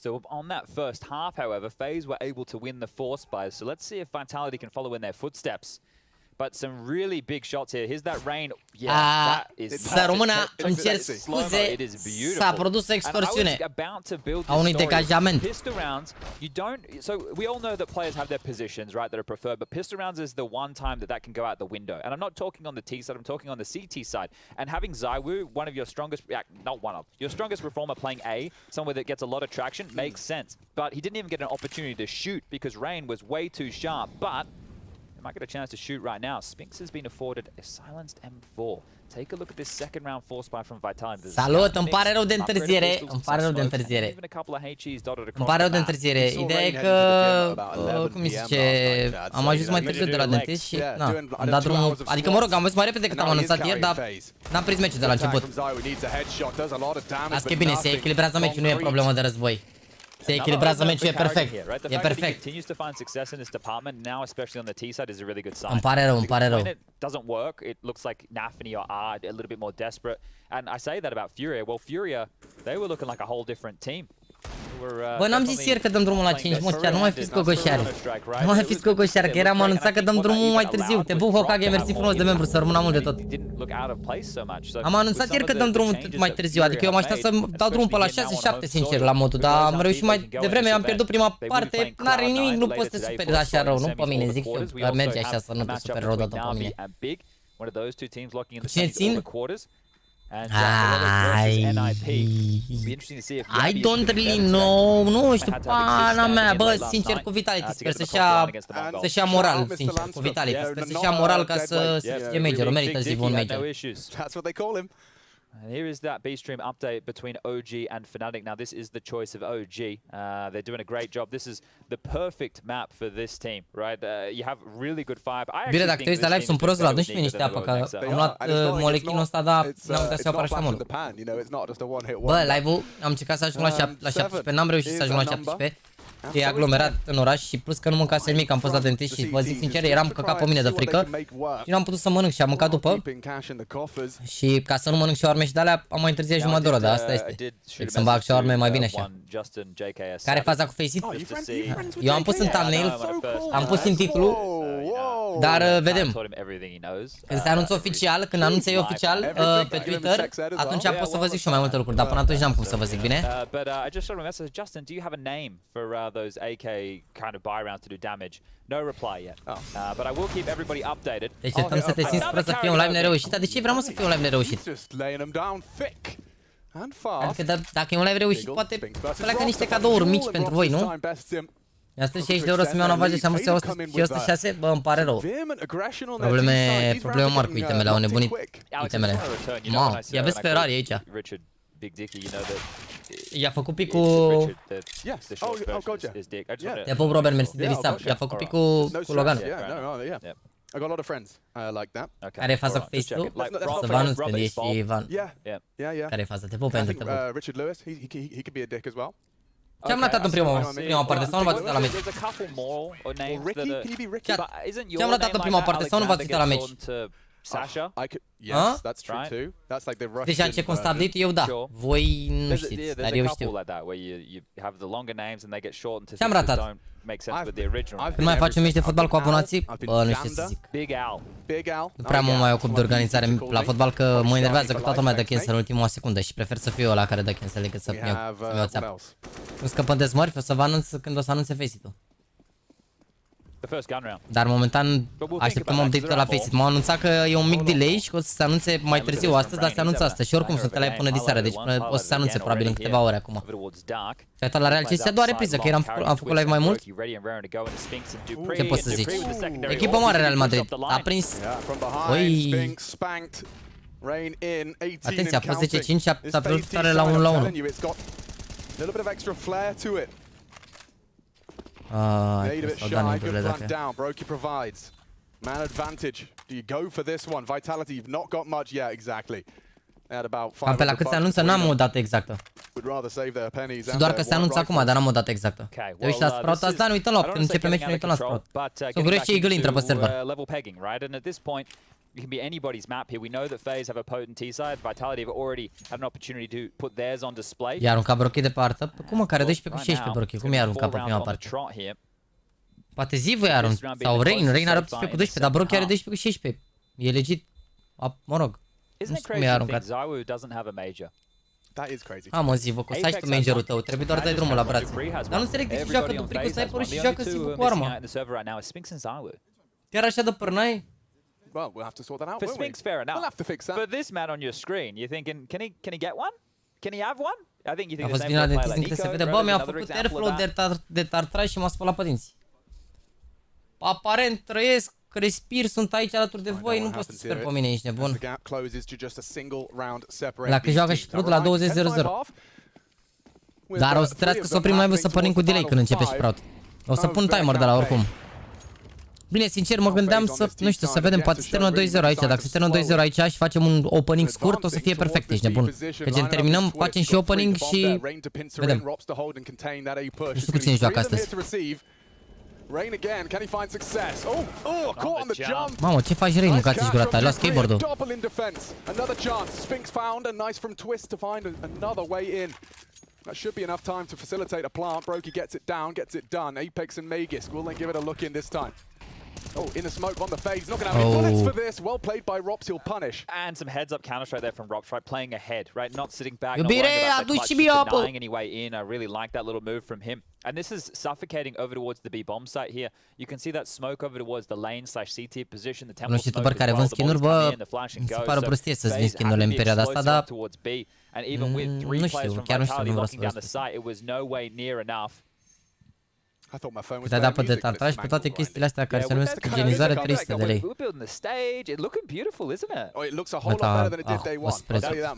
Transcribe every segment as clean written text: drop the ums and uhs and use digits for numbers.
So on that first half, however, FaZe were able to win the force buys. So let's see if Vitality can follow in their footsteps. But some really big shots here. Here's that rain. Yeah, that is... Să rămână, îmi cer scuze, s-a produs o extorsiune a unui degajament. Pistol rounds, you don't... So we all know that players have their positions, right, that are preferred, but pistol rounds is the one time that can go out the window. And I'm not talking on the T side, I'm talking on the CT side. And having ZywYY, one of your strongest... not one of. Your strongest performer playing A, somewhere that gets a lot of traction, makes sense. But he didn't even get an opportunity to shoot because rain was way too sharp. But... he might get a chance to shoot right now. Spinx has been afforded a silenced M4. Take a look at this second round force buy from Vitality. Salut, îmi pare rău de întârziere. Îmi pare rău de întârziere. Îmi pare rău de întârziere. Ideea e că, cum îi zice, am ajuns mai târziu de la dentist și na, am dat drumul. Adică mă rog, am văzut mai repede decât am anunțat ieri, dar n-am prins meciul de la început. Asta e bine, se echilibrează meciul, nu e problemă de război. Se echilibrează meciul, e perfect. E perfect. Îmi pare rău, îmi pare rău. Doesn't work. It looks like Nafany or Ard a little bit more desperate. And I say that about Furia. Well, Furia, they were looking like a whole different team. Bă, n-am zis ieri că dăm drumul la 5, mă, chiar nu mai fiți gogoșeare. Nu mai fiți gogoșeare, că eram anunțat că dăm drumul mai târziu. Te pup, Hokage, mersi frumos de membru, să rămână mult de tot. Am anunțat ieri că dăm drumul mai târziu, adică eu m-aș aștepta să dau drumul pe la 6-7, sincer, la modul, dar am reușit mai devreme, am pierdut prima parte, n-are nimic, nu poți să te superi așa rău, nu pe mine, zic eu, că merge așa să nu te superi rău dată pe mine. Cine țin? I don't really know, nu știu, pana mea, bă, sincer cu Vitality, sper să-și ia moral, sincer, cu Vitality, sper să-și ia moral ca să fie major, merită zi un major. And here is that B-Stream update between OG and Fnatic. Now this is the choice of OG. They're doing a great job. This is the perfect map for this team, right? You have really good fire. Bine, dacă te uiți la live, sunt prost la, nu-și niște apă, că am luat molechinul ăsta, dar n-am uitat să iau paracetamol. Bă, live-ul, am încercat să ajung la 17, n-am reușit să ajung la 17. E aglomerat în oraș și plus că nu mâncase nimic, am fost la dentist și vă zic sincer, eram căcat pe mine de frică și nu am putut să mănânc și am mâncat după. Și ca să nu mănânc shawarme și de-alea am mai întârziat jumătate de oră, dar asta este. Deci să-mi bag shawarme mai bine așa. Care e faza cu FaZe? Eu am pus în thumbnail, am pus în titlu, dar vedem. Când se anunță oficial, când anunță eu oficial pe Twitter, atunci pot să vă zic și eu mai multe lucruri, dar până atunci n-am cum să vă zic, bine? Those AK kind of buy rounds to do damage. No reply yet. But I will keep everybody updated. Deci stăm să te simți prost să fie un live nereușit. Dar de ce vreau să fie un live nereușit? Adică dacă e un live reușit, poate pleacă niște cadouri mici pentru voi, nu? Mi-a strâns 60 de euro să-mi iau navaje și am văzut 106, bă, îmi pare rău. Probleme mari cu itemele, au nebunit itemele. Mamă, ia vezi Ferrari aici. I-a făcut picul... Te pup, Robert, mersi de resub. I-a făcut picul cu Logan. Care e faza cu FaZe-ul? Să vă anunț când ești Ivan. Care e faza? Te pup, pentru te pup. Ce-am ratat în prima parte sau nu v-ați uitat la meci? Ce-am ratat în prima parte sau nu v-ați uitat la meci? Sasha? Yes, that's true too. That's like the Russian. Deci ce constat eu da. Voi nu știți, dar eu știu. Ce-am ratat? Când mai facem mici de fotbal cu abonații? Bă, nu știu să zic. Nu prea mă mai ocup de organizare la fotbal, că mă enervează că toată lumea dă cancel în ultima secundă și prefer să fiu eu ăla care dă cancel decât să-mi iau țeapă. Nu scăpăm de SMURFI, o să vă anunț când o să anunțe FaZe-ul. Dar momentan așteptăm update-ul la FaZe. M-au anunțat că e un mic delay și că o să se anunțe mai târziu astăzi, dar se anunță astăzi și oricum sunt live până diseară, deci o să se anunțe probabil în câteva ore acum. Te-ai uitat la Real ce se doar repriză, că am făcut live mai mult? Ce poți să zici? Echipă mare Real Madrid, a prins... Oi... Atenție, a fost 10-5 și a pierdut tare la 1-1. Man advantage. Do you go for this one? Vitality, you've not got much. Yeah, exactly. Cam pe la cât se anunță, n-am o dată exactă. Doar că se anunță acum, dar n-am o dată exactă. Te uiți la Sprout asta, ne uităm la când începe meciul, ne uităm la Sprout. Sunt curios ce IGL intră pe server. It can be anybody's map here. We know that FaZe have a potent T side. Vitality have already had an opportunity to put theirs on display. I-a aruncat Brochi de partă. Cum care 12 cu 16 Brochi? Cum i-a aruncat pe prima parte? Poate Zivu i-a aruncat. Sau Rain are 18 cu 12, dar Brochi are 12 cu 16. E legit. Mă rog. Nu știu cum i-a aruncat. Mă, Zivu, că stai și tu mangerul tău. Trebuie doar dai drumul la brațe. Dar nu înțeleg de ce joacă Dupri cu sniperul și joacă Zivu cu arma. Chiar așa de pârnai? Well, we'll have to sort that out. For Spinks, fair enough. We'll have to fix that. For this man on your screen, you're thinking, can he get one? Can he have one? I think you think a fost vina de Teamspeak, se vede. Bă, mi-a făcut airflow de tartrai și m-a spălat pe dinți. Aparent trăiesc, respir, sunt aici alături de voi, nu pot să sper pe mine, ești nebun. Dacă joacă și Sprout la 20-0-0. Dar o să trească să oprim live-ul să pornim cu delay când începe Sprout. O să pun timer de la oricum. Bine, sincer, mă gândeam să, nu știu, să vedem, poate se termină 2-0 aici. Dacă se termină 2-0 aici și facem un opening scurt, o să fie perfect, ești nebun. Că gen terminăm, facem și opening și vedem. Nu știu cu cine joacă astăzi. Mamă, ce faci, Rain? Mâncați-și gura ta, ai luat skateboard-ul. That should be enough time to facilitate a plant. Brokey gets it down, gets it done. Apex and Magisk will then give it a look in this time. Oh, in a smoke on the FaZe. Not going to have any bullets for this. Well played by Rops. He'll punish. And some heads-up counter-strike there from Rops, right? Playing ahead, right? Not sitting back, not Iubire, worrying about the clutch, adu-și just denying any way in. I really like that little move from him. And this is suffocating over towards the B-bomb site here. You can see that smoke over towards the lane/CT position. The temple smoke as well. The ball coming in, the flash and go. So FaZe having the explosive towards B. And even with 3 players from Vitality locking down the site, it was no way near enough. Cât ai dat pe detartaj pe toate chestiile astea care se numesc igienizare 300 de lei.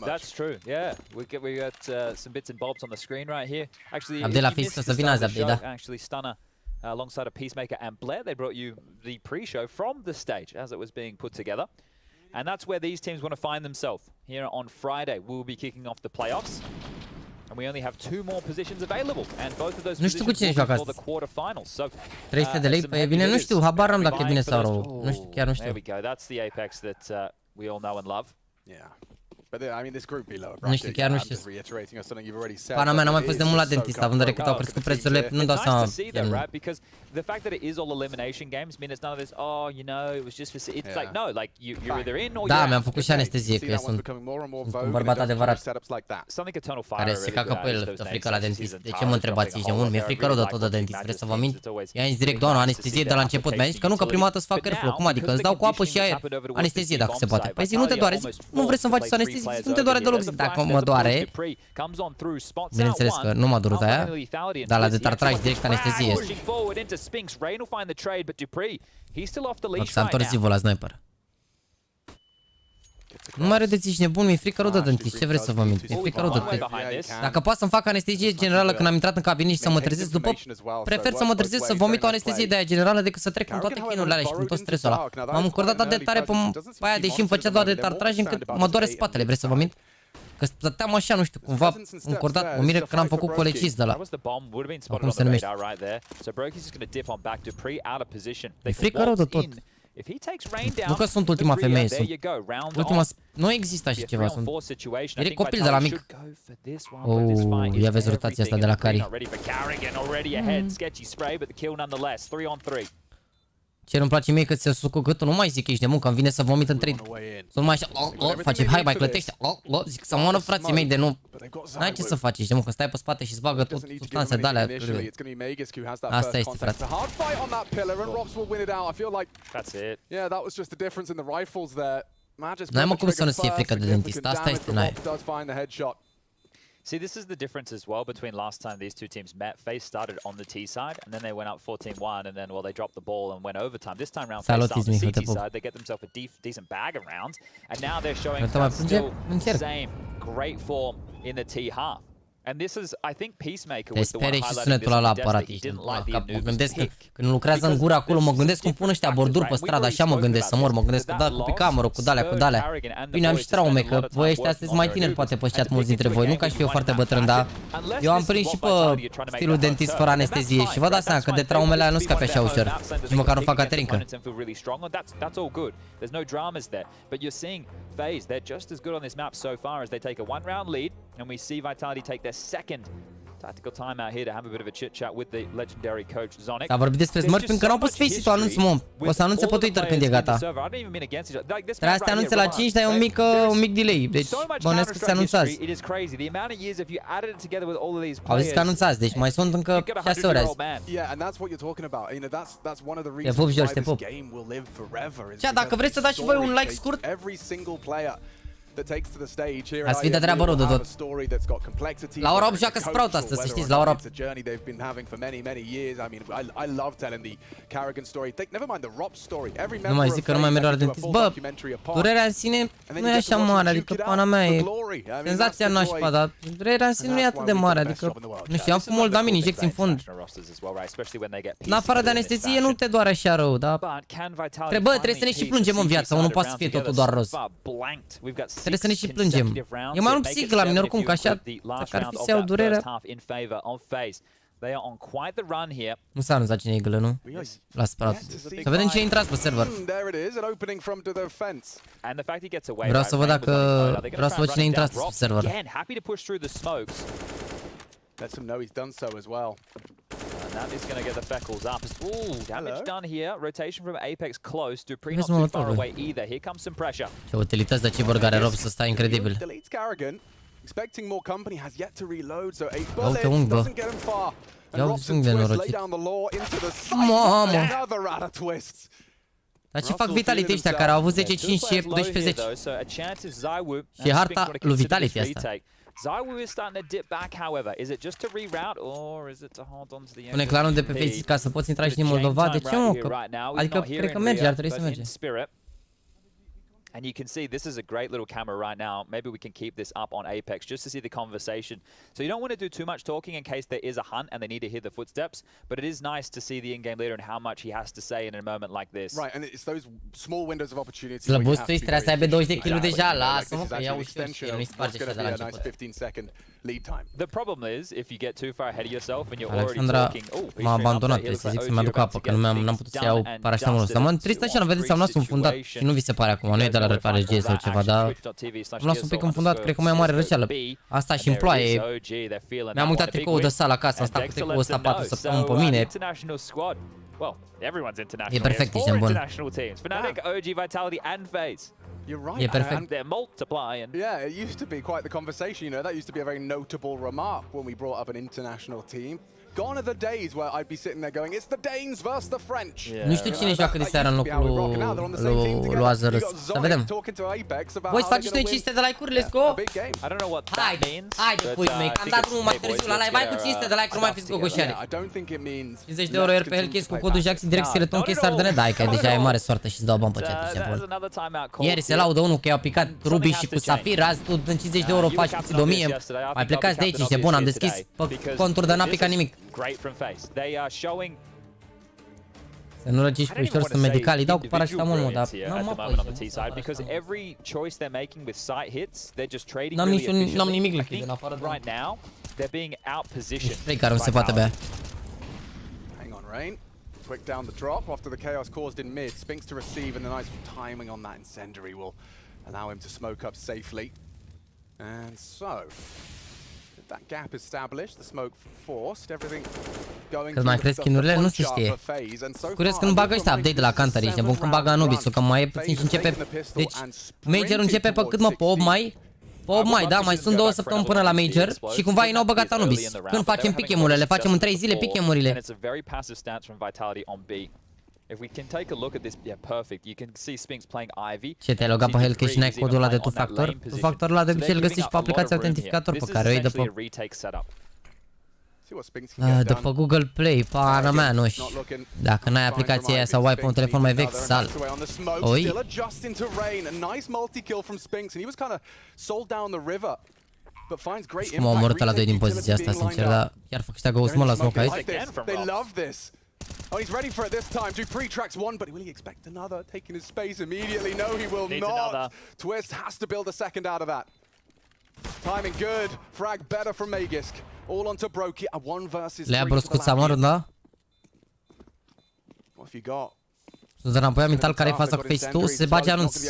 That's true, yeah. We got some bits and bobs on the screen right here. Actually, Abdel a fost să vină azi, Abdel, da. Actually, Stunner alongside a Peacemaker and Blair, they brought you the pre-show from the stage as it was being put together. And that's where these teams want to find themselves. Here on Friday, we'll be kicking off the playoffs. And we only have 2 more positions available. And both of those positions will be for the quarterfinals. So 300 de lei, păi e bine, nu știu, habar n-am dacă e bine sau rău. Nu știu, chiar nu știu. There we go. That's the Apex that we all know and love. Yeah. But I mean, this group below. Nu știu, chiar nu știu. Pana mea, n-am mai fost de mult la dentist, având în vedere cât au crescut prețurile, nu dau seama. Because the fact that it is all elimination games means it's none of this, oh, you know, it was just for... It's like, no, like, you're either in or you're out. Da, mi-am făcut și anestezie, că eu sunt un bărbat adevărat care se cacă pe el, de frică la dentist. De ce mă întrebați, ești nebun? Mi-e frică rău de tot de dentist, vreți să vă mint? I-am zis direct, doamna, anestezie de la început. Mi-a zis că nu, că prima dată să fac airflow. Cum adică? Îți dau cu apă și aer, anestezie dacă se poate. Păi zic, nu te doare, zic, nu vrei să-mi faci anestezie, zic, nu te doare deloc, zic, dacă mă doare. Bineînțeles că nu m-a durut aia, dar la detartraj direct anestezie. S-a întors Zivu la sniper. Nu mai râdeți, ești nebun, mi-e frică rău de dentist, ce vreți să vă mint? Mi-e frică rău de dentist. Dacă poate să-mi fac anestezie generală când am intrat în cabinet și să mă trezesc după, prefer să mă trezesc să vomit o anestezie de aia generală decât să trec în toate chinurile alea și cu tot stresul ăla. M-am încordat atât de tare pe aia, deși îmi făcea doar de tartraj încât mă doare spatele, vreți să vă mint? Că stăteam așa, nu știu, cumva încordat, mă miră că n-am făcut colecis de la. Cum se numește? E frică rău de tot. Nu că sunt ultima femeie, sunt ultima... Nu există așa ceva, sunt... Era copil de la mic. Ia vezi rotația asta de la Kari. Ce nu-mi place mie că ți-a sus cu gâtul, nu mai zic că ești nebun, că îmi vine să vomit în 3. Să nu mai așa, face, hai mai clătește, zic să moară frații mei de nu. N-ai ce să faci, ești nebun, că stai pe spate și îți bagă tot substanțe de alea. Asta este, frate. N-ai mă cum să nu-ți fie frică de dentist, asta este, n-ai. See, this is the difference as well between last time these two teams met. FaZe started on the T side, and then they went up 14-1, and then, well, they dropped the ball and went overtime. This time around, FaZe started on the CT side. They get themselves a decent bag of rounds, and now they're showing still same great form in the T half. And this is, I think, Peacemaker Te was the one sperie și highlighting sunetul this ăla on the desk that he aparatiști. didn't like the Mă Anubis gândesc că pick. când lucrează în gură acolo, mă gândesc cum pun ăștia borduri pe stradă, așa mă gândesc să mor, mă gândesc că da cu picamără, cu dalea. Bine, am și traume, că voi ăștia sunteți mai tineri, poate pe ăștia mulți dintre voi, nu ca și eu foarte bătrân, dar eu am prins și pe stilul dentist fără anestezie și vă dați seama că de traumele alea nu scape așa ușor. Și măcar nu fac caterincă. That's all good. There's no dramas there. But you're seeing FaZe, they're just as good on this map so far as they take a one-round lead, and we see Vitality take their second tactical timeout here to have a bit of a chit-chat with the legendary coach Zonic. S-a vorbit despre Smurf încă n-au pus face-ul, anunț, mă. O să anunțe pe Twitter când e gata. Trebuia să te anunțe la 5, dar e un mic delay. Deci, bănuiesc că se anunțați. Au zis că anunțați, deci mai sunt încă 6 ore azi. Te pup, George, te pup. Și dacă vreți să dați și voi un like scurt, ați fi de treabă rău de tot. La ora 8 joacă Sprout astăzi, să știți, la ora 8. Nu mai zic că nu mai merg la dentist. Bă, durerea în sine nu e așa mare, adică pana mea e senzația nașpa, dar durerea în sine nu e atât de mare, adică, nu știu, am făcut moldamin, injecții în fund. În afară de anestezie nu te doare așa rău, dar trebuie să ne și plângem în viață, nu poate să fie totul doar roz. Trebuie să ne și plângem. E mai mult psihic la mine oricum, că așa, dacă ar fi să iau durerea. Nu s-a anunțat cine e IGL, nu? La Sprout. Să vedem cine intrați pe server. Vreau să văd dacă... Vreau să văd cine intrați pe server. Let him know he's done so as well. That is going to get the Feckles up. Ooh, damage done here. Rotation from Apex close. Dupree not too far away either. Here comes some pressure. Ce utilități de Cyborg are rob să stai incredibil. Expecting more company, has yet to reload, so a bullet doesn't get him far. Iau sunt de norocit. Mamă! Dar ce fac Vitality ăștia care au avut 10-5 și 12-10? Și e harta lui Vitality asta. ZywYY is starting to dip back, however. Is it just to reroute or is it to hold on to the end? Pune clanul de pe FaZe ca să poți intra și din Moldova. De ce, mă? Adică cred că merge, ar trebui să merge. And you can see this is a great little camera right now. Maybe we can keep this up on Apex just to see the conversation. So you don't want to do too much talking in case there is a hunt and they need to hear the footsteps. But it is nice to see the in-game leader and how much he has to say in a moment like this. Right, and it's those small windows of opportunity. Slăbustul trebuie să aibă 20 de kill deja. Lasă-mă că iau ușor și el nu-i sparge așa de la început. The problem is if you get too far ahead of yourself and you're already talking. M-a abandonat, trebuie să zic să-mi aduc apă, că n-am putut să iau paracetamolul ăsta. Mă, trist așa, vedeți, am luat un fundat și nu vi se pare acum, nu e de la RG sau ceva, dar am luat un pic înfundat, cred că mai mare răceală. Asta și în ploaie. Mi-am uitat tricoul de sală acasă, am stat cu tricoul ăsta 4 săptămâni pe mine. E perfect, ești bun. Fnatic, OG, Vitality and FaZe. You're right. Yeah, perfect. They're multiplying. Yeah, it used to be quite the conversation, you know, that used to be a very notable remark when we brought up an international team. Gone are the days where I'd be sitting there going, it's the Danes versus the French. Yeah. Nu știu cine joacă de seară în locul lui Azărâs. Să vedem. Voi să faceți noi 500 de like-uri, let's go! I don't know what that means. Haide, pui mei, am dat drumul mai târziu la live, hai cu 500 de like-uri, nu mai fiți gogoșiare. 50 de euro iar pe hellcase cu codul JAXI direct skeleton case ardene, da, că deja e mare soartă și îți dau bani pe chat, ești bun. Ieri se laudă unul că i-au picat Ruby și cu Safir, azi tu în 50 de euro faci puțin de 1000. Mai plecați de aici, ești bun, am deschis pe conturi de n-a picat nimic. Great from FaZe. They are showing. Să nu răgești pe ușor, sunt medicali, dau cu paracetamol, mă, dar n-am mă because every choice they're making with sight hits, they're just trading really efficiently. N-am nimic lichid în afară de right now. They're being outpositioned. Spray care nu se poate bea. Hang on, Rain. Quick down the drop after the chaos caused in mid. Spinks to receive and the nice timing on that incendiary will allow him to smoke up safely. And so that gap established, the smoke forced, everything going. Cât mai cresc skin-urile, nu se știe. Curios că nu bagă ăștia update de la Counter, ești nebun când bagă Anubis-ul, că mai e puțin și începe. Deci, Major începe pe cât mă, pe 8 mai? Pe 8 mai, da, mai sunt 2 săptămâni până la Major și cumva ei n-au băgat Anubis. Când facem pick-em-urile, le facem în 3 zile pick-em-urile. If we can take a look at this, yeah, perfect. You can see Spinks playing Ivy. Ce te-ai logat pe hellcase și n-ai codul ăla de two-factor? Two-factorul ăla de obicei îl găsești pe aplicația autentificator pe care o iei de pe... De pe Google Play, pana mea, nu știu. Dacă n-ai aplicația aia sau ai pe un telefon mai vechi, sal. Oi? but finds great cum au omorât ăla doi din poziția asta, sincer, dar chiar fac ăștia ghost mă la smoke aici. They love this. Oh, he's ready for it this time. Dupree tracks one, but will he expect another? Taking his space immediately. No, he will not. Twist has to build a second out of that. Timing good. Frag better from Magisk. All onto Brokey. A 1 versus 3. Le-a broscut Samar, da? What have you got? Sunt înapoi amintal care e faza cu Phase 2, se bage anunț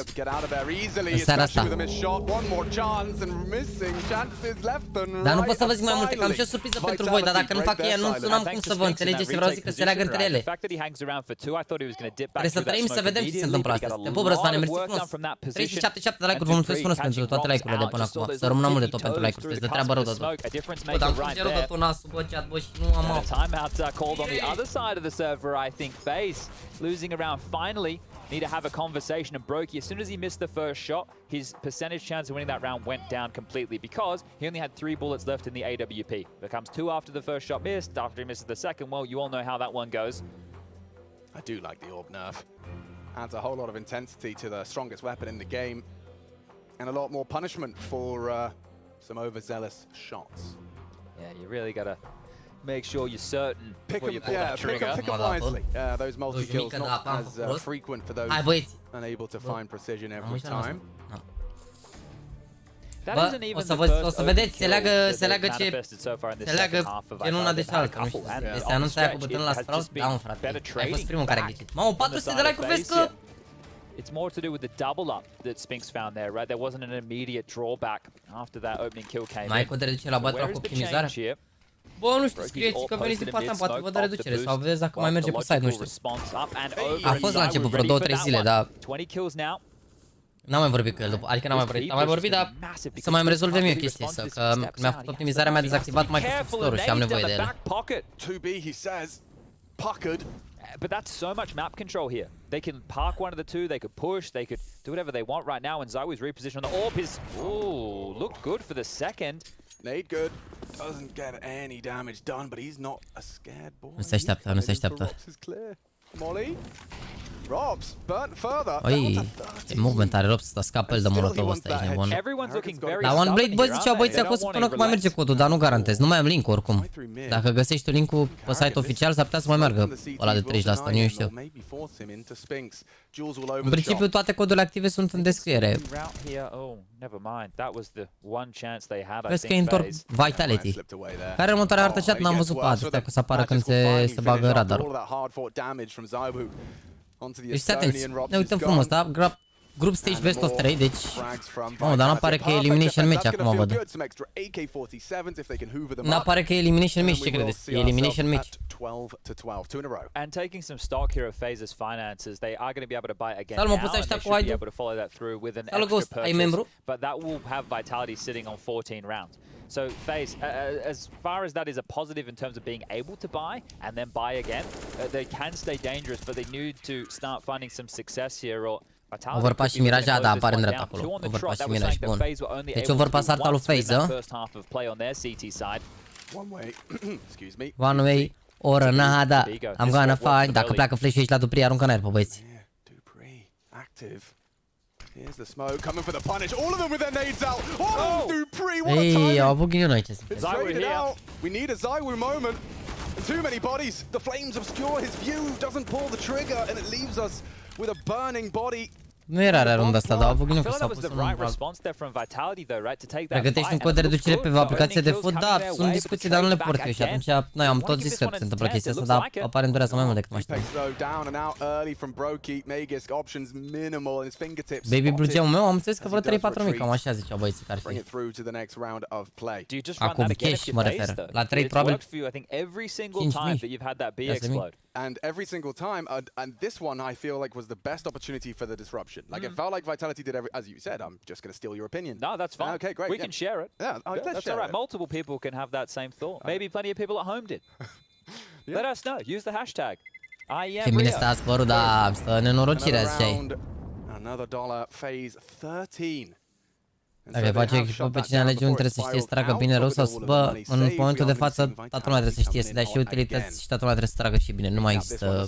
în seara asta. Dar nu pot să vă zic mai multe, că am și o surpriză pentru voi, dar dacă nu fac ei anunțul, n-am cum să vă înțelegeți și vreau să zic că se leagă între ele. Trebuie să trăim să vedem ce se întâmplă astăzi. Te pup, Răzvane, mersi frumos. 377 de like-uri, vă mulțumesc frumos pentru toate like-urile de până acum. Să rămână mult de tot pentru like-uri, sunteți de treabă rău de tot. Bă, dar am pus 0 de tot nasul, bă, chat, bă, și nu am au. Losing around finally need to have a conversation, and Brokey, as soon as he missed the first shot, his percentage chance of winning that round went down completely because he only had 3 bullets left in the AWP. Becomes 2 after the first shot missed, after he misses the second, well, you all know how that one goes. I do like the orb nerf. Adds a whole lot of intensity to the strongest weapon in the game, and a lot more punishment for some overzealous shots. Yeah, you really gotta make sure you're certain before you pull that trigger. Pick 'em wisely. Those multi-kills not as frequent for those unable to find precision every time. Bă, o să vedeți, se leagă genul de cealaltă, nu știu. Este anunța aia cu bătânul la straus? Da, mă, frate, ai fost primul care a ghicit. Mamă, 400 de like-uri, vezi că... It's more to do with the double up that Spinks found there, right? There wasn't an immediate drawback after that opening kill came in. Mai cu de reducere la bătura cu optimizare? Bă, nu știu, scrieți că veniți din partea, poate vă dă reducere sau vedeți dacă mai merge pe site, nu știu. A fost la început vreo 2-3 zile, dar... N-am mai vorbit cu el după, adică n-am mai vorbit, dar să mai îmi rezolve mie o chestie, că mi-a făcut optimizarea, mi-a dezactivat Microsoft Store-ul și am nevoie de el. But that's so much map control here. They can park one of the two, they could push, they could do whatever they want right now, and ZywYY's reposition on the AWP is... Ooh, looked good for the second. Nade good. Doesn't get any damage done, but he's not a scared boy. Nu se așteaptă, nu se așteaptă. Molly. Robs, burnt further. Oi, ce movement are Robs, ăsta scapă el de molotov ăsta, ești nebun. La One Blade, bă, ziceau băieții acolo să spună că mai merge codul, dar nu garantez, nu mai am link oricum. Dacă găsești tu link-ul pe site oficial, s-ar putea să mai meargă ăla de 30%, nu știu. În principiu toate codurile active sunt în descriere. Vezi că întorc Vitality. Care următoarea hartă chat? N-am văzut pe atâtea, că să apară când se bagă radarul. Deci atenți, ne uităm frumos, da? Group Stage Best of 3, deci... Oh, dar n-apare că e Elimination Match, acum văd. N-apare că e Elimination Match, ce credeți? E Elimination Match. And taking some stock here of FAZE's finances, they are going to be able to buy again now, and they should be able to follow that through with an extra purchase, but that will have Vitality sitting on 14 rounds. So FaZe, as far as that is a positive in terms of being able to buy and then buy again, they can stay dangerous, but they need to start finding some success here or Overpass și Mirage, da, apare în dreapta acolo. Overpass și Mirage, bun. Deci overpass arta lui FaZe, One way, or nada. I'm gonna find. Dacă pleacă flash-ul aici la Dupree, aruncă în aer pe băieți. Here's the smoke coming for the punish. All of them with their nades out. Oh, Dupree, what a timing! Ei, au avut ghinion aici. We need a ZywYY moment. Too many bodies. The flames obscure his view. Doesn't pull the trigger, and it leaves us with a burning body. Nu era rea runda asta, dar au avut ghinion că s-a pus în pregătești un cod de reducere pe o aplicație de foot, da, sunt discuții, dar nu le port eu și atunci noi am tot zis că se întâmplă chestia asta, dar aparent durează mai mult decât mă așteptam. Baby Blue Gem-ul meu, am înțeles că vreo 3-4 mii, cam așa ziceau băieții că ar fi. Acum cash mă refer, la 3 probabil 5.000. And every single time, and this one I feel like was the best opportunity for the disruption. Like it felt like Vitality did as you said, I'm just going to steal your opinion. No, that's fine. Okay, great. We can share it. Yeah, that's all right. Multiple people can have that same thought. Maybe plenty of people at home did. Let us know. Use the hashtag. Ce bine stă scorul, da, stă nenorocirea, ziceai. Another dollar, FaZe 13. Dacă face echipă pe cine alege, unul trebuie să știe să tragă bine rău sau să... Bă, în momentul de față, toată lumea trebuie să știe să dea și utilități și toată lumea trebuie să tragă și bine. Nu mai există...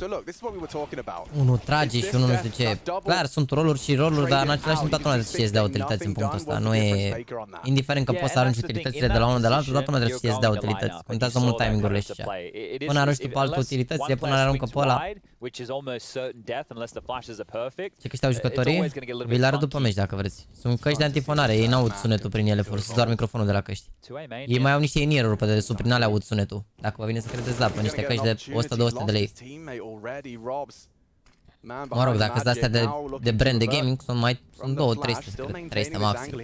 Unul trage și unul nu știu ce. Clar, sunt roluri și roluri, dar în același timp toată lumea trebuie să știe să dea utilități în punctul ăsta. Nu e... Indiferent că poți să arunci utilitățile de la unul de la altul, toată lumea trebuie să știe să dea utilități. Contează mult timing-urile și așa. Până arunci tu pe altul utilitățile, până aruncă pe ăla... Ce că știau jucătorii? Vi le arăt după meci dacă vreți. Sunt căști de antifonare, ei n-aud sunetul prin ele, folosesc doar microfonul de la căști. Ei mai au niște in-ear-uri pe dedesubt, prin alea aud sunetul. Dacă vă vine să credeți, da, pe niște căști de 100-200 de lei. Mă rog, dacă sunt astea de brand de gaming, sunt mai... sunt 200-300, 300 maxim.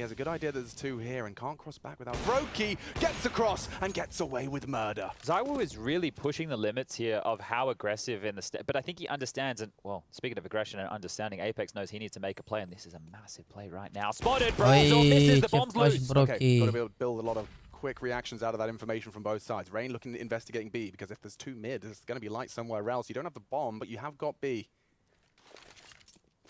ZywYY is really pushing the limits here of how aggressive in the step, but I think he understands, and well, speaking of aggression and understanding, Apex knows he needs to make a play, and this is a massive play right now. Spotted, Brazil misses, the bomb's loose. Okay, gotta be able to build a lot of quick reactions out of that information from both sides. Rain looking at investigating B, because if there's two mid, there's gonna be light somewhere else. You don't have the bomb, but you have got B.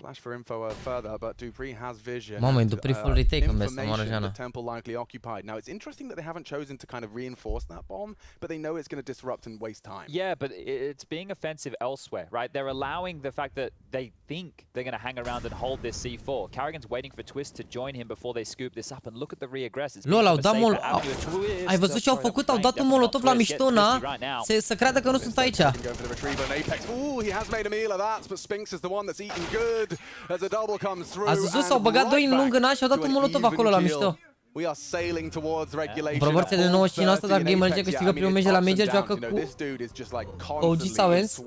Flash for info further, but Dupree has vision. Mamă, Dupree full retake în best, the temple likely occupied. Now it's interesting that they haven't chosen to kind of reinforce that bomb, but they know it's going to disrupt and waste time. Yeah, but it's being offensive elsewhere, right? They're allowing the fact that they think they're going to hang around and hold this C4. Karrigan's waiting for Twist to join him before they scoop this up, and look at the re-aggress. Lol, au dat ai văzut ce au făcut? Au dat un molotov la miștona să creadă că nu sunt aici. Ați văzut, s-au băgat doi în lung în A și au dat un molotov acolo la mișto. În proporție de 95%, dacă Gamer G câștigă primul meci de la Major, joacă cu OG sau ENS.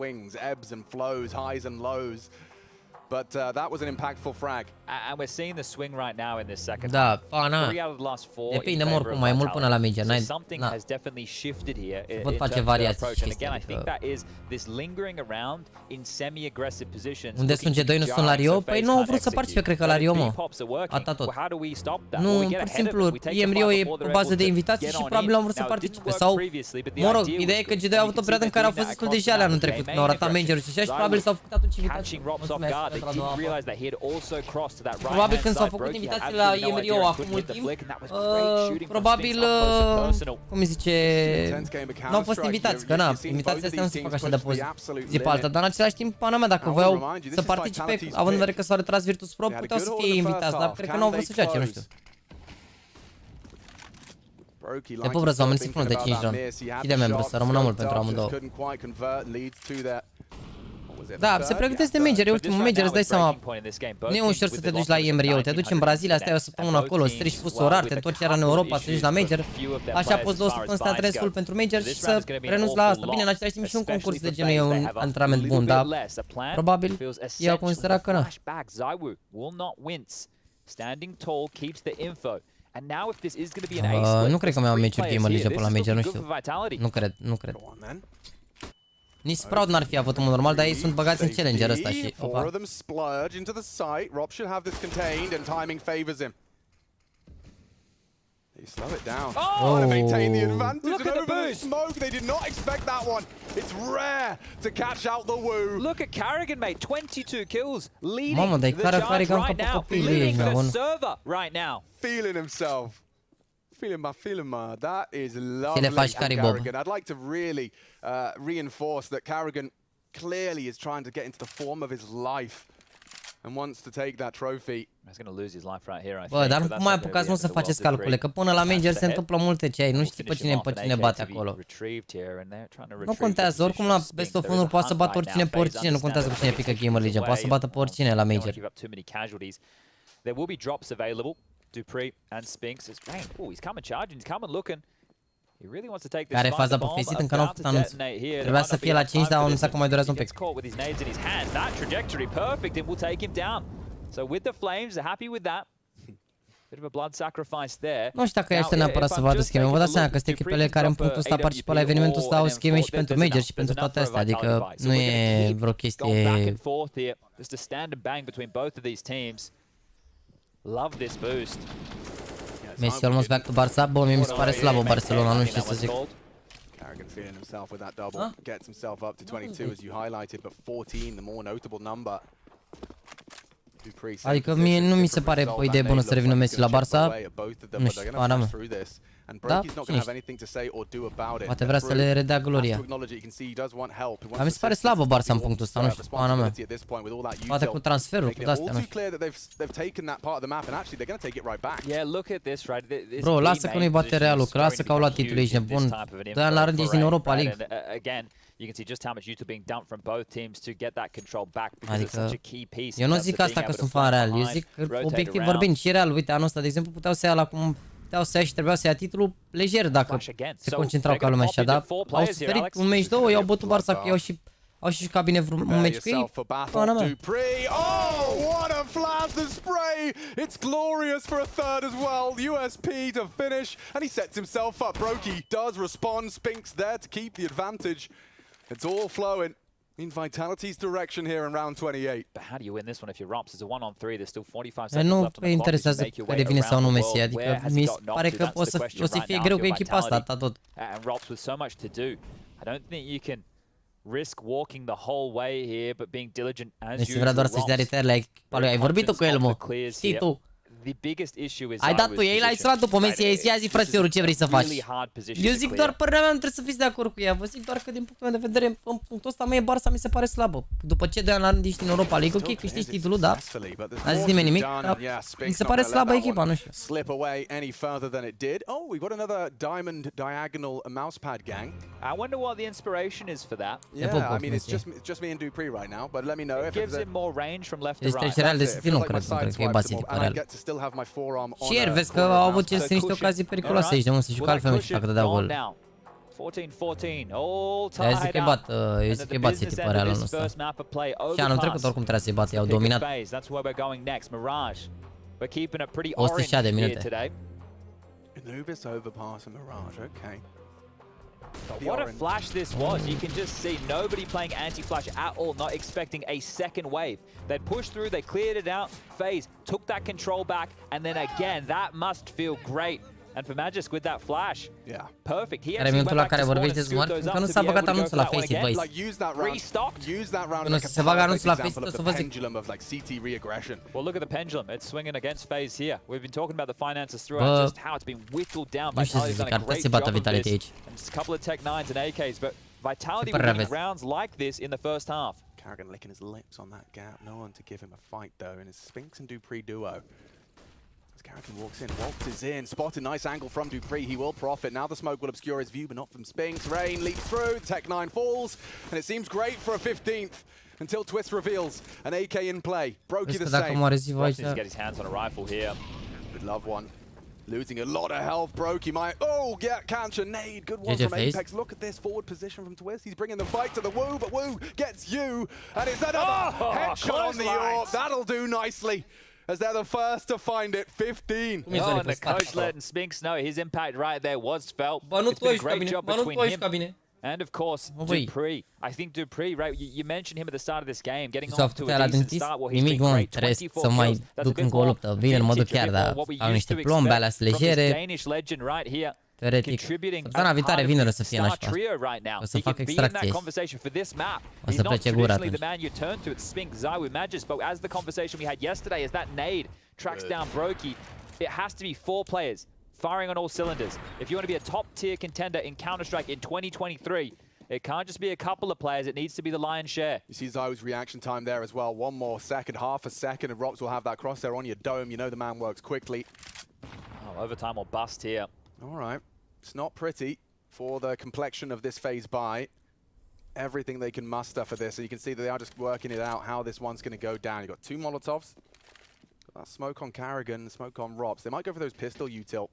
But that was an impactful frag. And we're seeing the swing right now in this second. Da, pana. Depinde oricum mai mult până la Major. Something has definitely shifted here. Pot face variații și chestii. Again, I think that is this lingering around in semi-aggressive positions. Unde sunt G2, nu sunt la Rio? Păi nu au vrut să participe, cred că la Rio, mă. Atât tot. Nu, pur și simplu, IM Rio e o bază de invitații și probabil au vrut să participe. Sau, mă rog, ideea e că G2 a avut o perioadă în care au fost destul de jale anul trecut, când au ratat Major-ul și așa și probabil s-au făcut atunci invitații. Probabil când s-au făcut invitații la IMRIO acum mult timp, probabil, cum îi zice, n-au fost invitați, că na, invitațiile astea nu se fac așa de zi pe alta, dar în același timp, pana mea, dacă voiau să participe, având în vedere că s-au retras Virtus Pro, puteau să fie invitați, dar cred că n-au vrut să joace, nu știu. Te pup, Răzva, mă nici de 5 round. Și de membru, să rămână mult pentru amândouă. Da, se pregătesc de major, e ultimul major, îți dai seama. Nu e ușor să te duci la IMRIO, te duci în Brazilia, stai o săptămână acolo, strici fus orar, te întorci iar în Europa, să duci la major. Așa poți 2 săptămâni să te antrenezi full pentru major și să renunți la asta. Bine, în același timp și un concurs de genul e un antrenament bun, dar probabil ei au considerat că na. Nu cred că mai au meciuri Gamer League pe la major, nu știu. Nu cred. Nici Sprout n-ar fi avut un normal, dar ei sunt băgați în challenger ăsta și... Opa. They slow it down. Oh, to maintain the advantage. Look at the boost. Smoke. They did not expect that one. It's rare to catch out the WoW. Look at Karrigan, mate. 22 kills, leading Mamă, the charge right now, leading the server right now. Feeling himself. Feeling my. That is lovely from Karrigan. I'd like to really reinforce that Karrigan clearly is trying to get into the form of his life and wants to take that trophy. He's going to lose his life right here, I think. Bă, dar nu mai apucați mă să faceți calcule, că până la Major se întâmplă multe ce ai, nu știi pe cine bate acolo. Nu contează, oricum la Best of 1 poate să bată oricine pe oricine, nu contează cu cine pică Gamer Legion, poate să bată pe oricine la Major. There will be drops available. Dupree and Spinks is Rain. Oh, he's coming charging, he's coming looking. He really wants to take this. Care faza pe FAZE încă nu a făcut anunț. Trebuia să fie la 5, dar au anunțat că mai durează un pic. That trajectory perfect and will take him down. So with the Flames, they're happy with that. Bit of a blood sacrifice there. Nu știu dacă ești neapărat să vadă scheme. Vă dați seama că sunt echipele care în punctul ăsta participă la evenimentul ăsta au scheme și pentru Major și pentru toate astea, adică nu e vreo chestie. Just a stand and bang between both of these teams. Love this boost. Messi almost back to Barça. Bă, mie mi se pare slabă Barcelona, nu știu ce să zic. Karrigan feeling himself with that double, gets himself up to 22 as you highlighted, but 14 the more notable number. Adică mie nu mi se pare o idee bună să revină Messi la Barça. Nu știu, pana mea. Da? Cine știe? Poate vrea să le redea gloria. Dar mi se pare slabă Barça în punctul ăsta, nu știu, pana mea. Poate cu transferul, cu de-astea, nu știu. Bro, lasă că nu-i bate Realul, că lasă că au luat titlul, ești nebun. Dă-i la rând, ești din Europa League. You can see just how much youth being dumped from both teams to get that control back because it's such a key piece. Eu nu zic asta că sunt fan Real, eu zic că obiectiv vorbind și Real, uite, anul ăsta de exemplu puteau să ia la cum puteau să ia și trebuiau să ia titlul lejer dacă se concentrau ca lumea așa, dar au suferit un meci, două, i-au bătut Barça, că au și jucat bine un meci cu ei. Pana mea. Oh, what a flash, the spray! It's glorious for a third as well. USP to finish, and he sets himself up. Brokey does respond, Spink's there to keep the advantage. It's all flowing in Vitality's direction here in round 28. But how do you win this one if you're Rops? It's a 1-on-3. There's still 45 seconds left on the clock. Nu interesează că revine sau nu Messi, adică mi se pare că o să fie greu cu echipa asta, tot. And Rops with so much to do. I don't think you can risk walking the whole way here, but being diligent as Messi vrea doar să-și dea return la echipa lui. Ai vorbit cu el, mă. Știi tu. Ai dat tu ei, l-ai sunat după Messi, ai zis, ia zi frățiorul, ce vrei să faci? Eu zic doar părerea mea, nu trebuie să fiți de acord cu ea. Vă zic doar că din punctul meu de vedere, în punctul ăsta mie Barça mi se pare slabă. După ce 2 ani la rând ești în Europa League, ok, câștigi titlul, da. N-a zis nimeni nimic, dar mi se pare slabă echipa, nu știu. Slip away any further than it did. Oh, we've got another diamond diagonal mousepad gang. I wonder what the inspiration is for that. Yeah, I mean it's just me and Dupree right now, but let me know if gives him more range from left to right. Este Real de stil, nu cred că e basit pe Real. Și ieri vezi că au avut niște ocazii periculoase aici, de unde se juca altfel și dacă dădeau gol. 14-14, all tied eu zic că-i bat City pe Realul ăsta. Și anul trecut oricum trebuia să-i bate, i-au dominat. 106 de minute. Anubis overpass and Mirage, okay. But what a flash this was. You can just see nobody playing anti-flash at all, not expecting a second wave. They pushed through, they cleared it out. FaZe took that control back, and then again, that must feel great. And for Magisk with that flash, yeah, perfect. He actually went back to spawn and scooped those up to be able to go for that one again. Like use that round, use that round like a perfect example of the pendulum of like CT re-aggression. Well, look at the pendulum. It's swinging against FaZe here. We've been talking about the finances throughout, just how it's been whittled down. Vitality's done a great job of this. And just a couple of Tech 9s and AKs, but Vitality were winning rounds like this in the first half. Karrigan licking his lips on that gap. No one to give him a fight though, and it's Spinks and Dupree duo. Karrigan walks in, waltzes in, spotted nice angle from Dupree, he will profit. Now the smoke will obscure his view, but not from Spinks. Rain leaps through, Tech 9 falls, and it seems great for a 15th until Twist reveals an AK in play. Brokey the same. Roxy's to get his hands on a rifle here. Good love one. Losing a lot of health, Brokey might... Oh, yeah, catch a nade. Good one from Apex. Look at this forward position from Twist. He's bringing the fight to the Woo, but Woo gets you. And it's another headshot on the AWP. That'll do nicely, as they're the first to find it. 15. Oh, and the coach letting Spinks know his impact right there was felt. It's been a great job between him and, of course, Dupree. I think Dupree, right, you mentioned him at the start of this game, getting off to a decent start. Well, he's been great, 24 kills. That's a bit more what we used to expect from this Danish legend right here. Contributing a trio right now. He can be in that conversation for this map. He's not traditionally the man you turn to. It's Spink, ZywYY, Magisk, but as the conversation we had yesterday, as that nade tracks down Brokey, it has to be 4 players firing on all cylinders. If you want to be a top-tier contender in Counter-Strike in 2023, it can't just be a couple of players, it needs to be the lion's share. You see ZywYY's reaction time there as well. One more second, half a second, and Rops will have that crosshair on your dome. You know the man works quickly. Oh, overtime or bust here. All right. It's not pretty for the complexion of this phase buy. Everything they can muster for this. So you can see that they are just working it out how this one's going to go down. You've got 2 Molotovs. Got that smoke on Karrigan, smoke on Rops. They might go for those pistol util.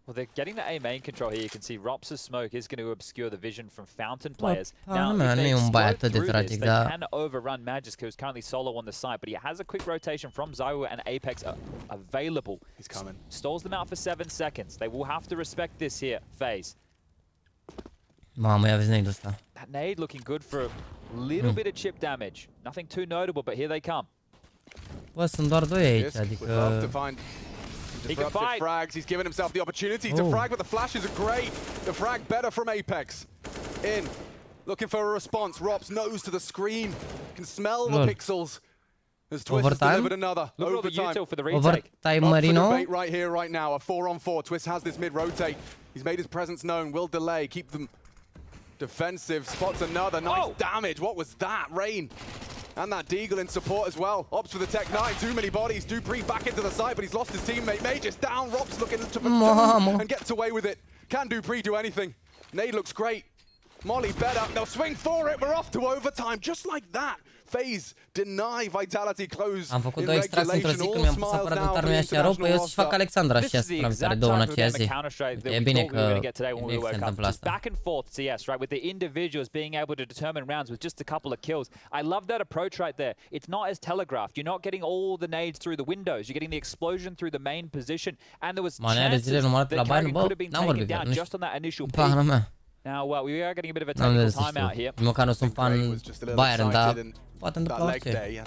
Well, they're getting the A main control here. You can see Rops' smoke is going to obscure the vision from Fountain players. Now, if they explode through this, they can overrun Magisk, who's currently solo on the site, but he has a quick rotation from ZywYY and Apex available. He's coming. Stalls them out for 7 seconds. They will have to respect this here, FaZe. That nade looking good for a little bit of chip damage. Nothing too notable, but here they come. Sunt doar 2 aici, adică... Disruptive frags, he's given himself the opportunity to frag, but the flashes are great. The frag better from Apex. In, looking for a response. Rops nose to the screen, can smell the pixels. As Twist has delivered another overtime. For the retake. Overtime, Marino. Right here, right now. A 4-on-4. Twist has this mid-rotate. He's made his presence known. Will delay. Keep them defensive. Spots another. Nice damage. What was that? Rain. And that Deagle in support as well. Opts for the Tech 9. Too many bodies. dupreeh back into the side, but he's lost his teammate. Mage's down. Rob's looking to and gets away with it. Can dupreeh do anything? Nade looks great. Molly better. They'll swing for it. We're off to overtime. Just like that. FaZe deny Vitality close. Am făcut 2 extracții într-o zi când mi-am pus apărat de tarmea și rău, păi eu să-și fac Alexandra și asupra 2 în aceea zi. E bine că se întâmplă asta. Back and forth CS, right, with the individuals being able to determine rounds with just a couple of kills. I love that approach right there. It's not as telegraphed. You're not getting all the nades through the windows. You're getting the explosion through the main position, and there was chances that Carrigan could have been taken down just on that initial peak. Now, we are getting a bit of a technical timeout here. Măcar nu sunt fan Bayern, dar poate întâmpla orice.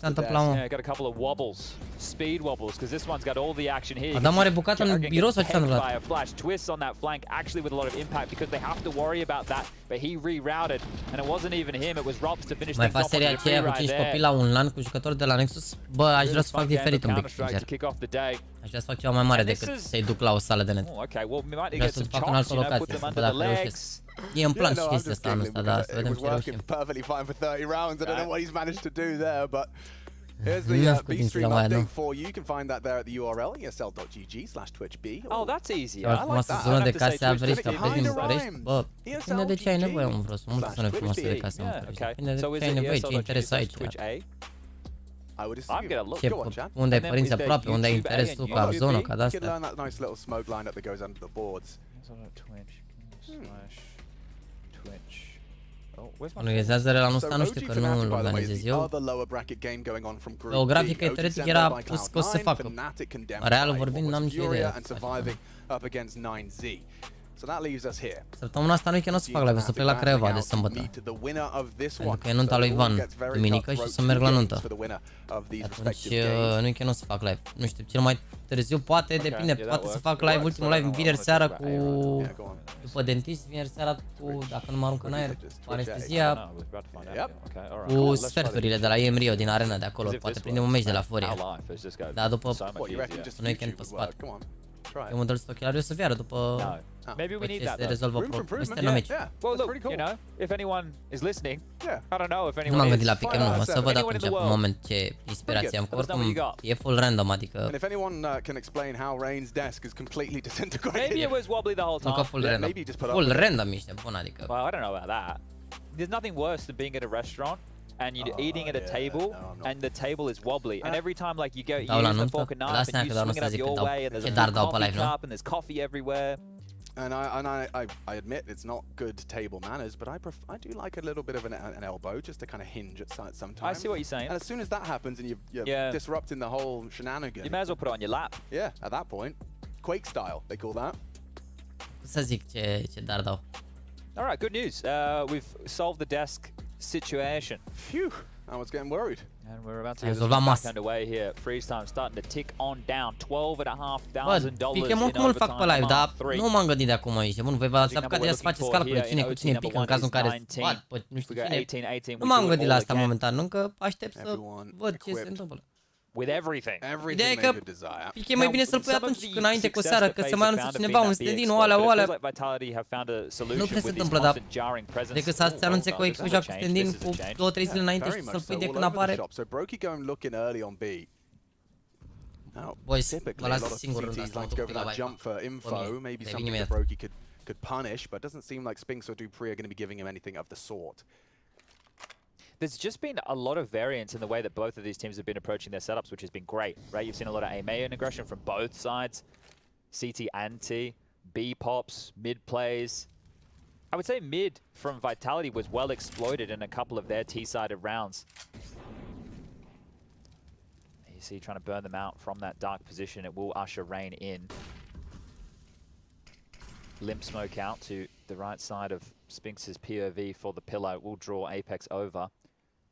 S-a întâmplat, mă. Yeah, got a couple of wobbles, speed wobbles, because this one's got all the action here. A dat mare bucată în birou sau ce s-a întâmplat? By a flash twist on that flank, actually with a lot of impact, because they have to worry about that. But he rerouted, and it wasn't even him. It was Robs to finish things off. Mai fac seria aceea cu 5 copii la un LAN cu jucători de la Nexus. Bă, aș vrea să fac diferit un pic, sincer. Aș vrea să fac ceva mai mare decât să-i duc la o sală de net. Vreau să fac în altă locație, să văd dacă reușesc. E în plan și chestia asta anul ăsta, dar să vedem ce reușim. Here's the B-Stream update for you. You can find that there at the URL, esl.gg/twitchb. Oh, that's easy. I like that. Zonă de case avești, apezi în București. Bă, depinde de ce ai nevoie, mă, vreau să multe zone frumoase de case în București. Depinde de ce ai nevoie, ce interes ai aici. Unde ai părinți aproape, unde ai interes tu ca zonă, ca de-astea. Organizează la nostru, nu știu că nu îl organizez eu. O grafică teoretic era pus că o să facă. Real vorbind, n-am nicio idee. Săptămâna asta nu-i că nu o să fac live, o să plec la Craiova de sâmbătă. Pentru că e nunta lui Ivan duminică și o să merg la nuntă. Atunci nu-i că nu o să fac live. Nu știu, cel mai târziu poate, depinde, poate să fac live, ultimul live vineri seara cu... După dentist, vineri seara cu, dacă nu mă aruncă în aer, cu anestezia, cu sferturile de la EM Rio din arena de acolo, poate prindem un meci de la Foria. Dar după, un weekend pe spate. Eu mă dă ochelariu să viară după ce se rezolvă peste la meci. Well, look, you know, if anyone is listening, I don't know if anyone is. Nu m-am gândit la pick-up, nu, o să văd atunci, pe moment, ce inspirație am, că oricum e full random, adică... Maybe it was wobbly the whole time. Nu că full random, full random ești bun, adică... Well, I don't know about that. There's nothing worse than being at a restaurant and you're eating at a table and the table is wobbly and every time like you go you use the fork and knife and you swing it up your way and there's a coffee cup and there's coffee everywhere. And I admit it's not good table manners, but I do like a little bit of an elbow just to kind of hinge at sometimes. I see what you're saying. And as soon as that happens and you're disrupting the whole shenanigan, you may as well put it on your lap. Yeah, at that point, Quake style they call that. Să zic ce dar dau. All right, good news. We've solved the desk situation. Phew, I was getting worried. And we're about to get this back underway here. Freeze time starting to tick on down. $12,500 Pick-em cum îl fac pe live, dar nu m-am gândit de acum aici. Bun, voi v-ați apucat de să faceți calcule cine cu cine pică în cazul în care nu știu cine. Nu m-am gândit la asta momentan, încă aștept să văd ce se întâmplă. With everything. Ideea e că e mai bine să-l pui atunci, înainte cu o seară, că se mai anunță cineva un stand-in, o alea. Nu cred se întâmplă, dar decât să se anunțe cu echipa joacă stand-in cu 2-3 zile înainte și să-l pui de când apare. Băi, mă las singur rând asta, mă duc pe la vibe. Revin imediat. There's just been a lot of variance in the way that both of these teams have been approaching their setups, which has been great, right? You've seen a lot of A-May integration from both sides, CT and T, B pops, mid plays. I would say mid from Vitality was well exploited in a couple of their T-sided rounds. You see trying to burn them out from that dark position. It will usher Rain in. Limp smoke out to the right side of Spinx's POV for the pillar. It will draw Apex over.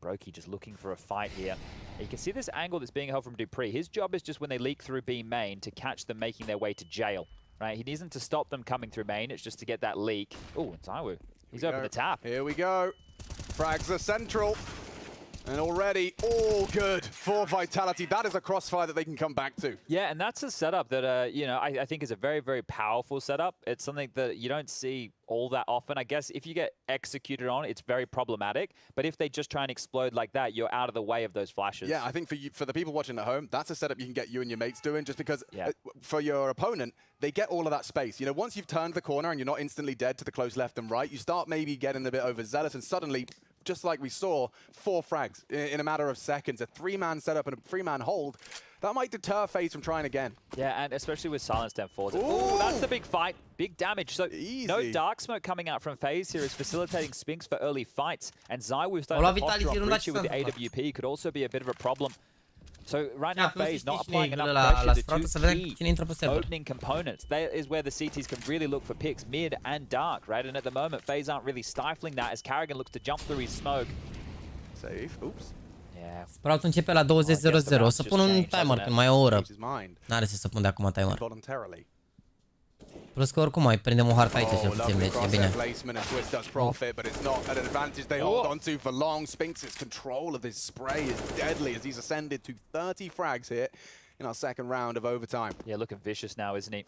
Brokey just looking for a fight here. You can see this angle that's being held from dupreeh. His job is just when they leak through B main to catch them making their way to jail, right? He isn't to stop them coming through main, it's just to get that leak. Oh, and ZywYY, he's over the tap. Here we go. Frags are central. And already all good for Vitality. That is a crossfire that they can come back to. Yeah, and that's a setup that, you know, I think is a very, very powerful setup. It's something that you don't see all that often. I guess if you get executed on, it's very problematic. But if they just try and explode like that, you're out of the way of those flashes. Yeah, I think for the people watching at home, that's a setup you can get you and your mates doing, just because for your opponent, they get all of that space. You know, once you've turned the corner and you're not instantly dead to the close left and right, you start maybe getting a bit overzealous, and suddenly, just like we saw, 4 frags in a matter of seconds, a 3-man setup and a 3-man hold, that might deter FaZe from trying again. Yeah, and especially with silence down forward. Ooh, that's the big fight, big damage. So no dark smoke coming out from FaZe here is facilitating Spinks for early fights, and ZywYY starting to posture on breach with the AWP could also be a bit of a problem. So right now FaZe not applying enough pressure to 2 key opening components. That is where the CTs can really look for picks, mid and dark, right? And at the moment, FaZe aren't really stifling that as Karrigan looks to jump through his smoke. Safe, oops. Yeah. Sproutul începe la 20:00. O să pun un timer când mai e o oră. N-are să pun de acum timer. Plus că oricum mai prindem o hartă aici cel puțin, deci e bine. But it's not an advantage they hold on to for long. Spinks' control of this spray is deadly as he's ascended to 30 frags here in our second round of overtime. Yeah, looking vicious now, isn't he?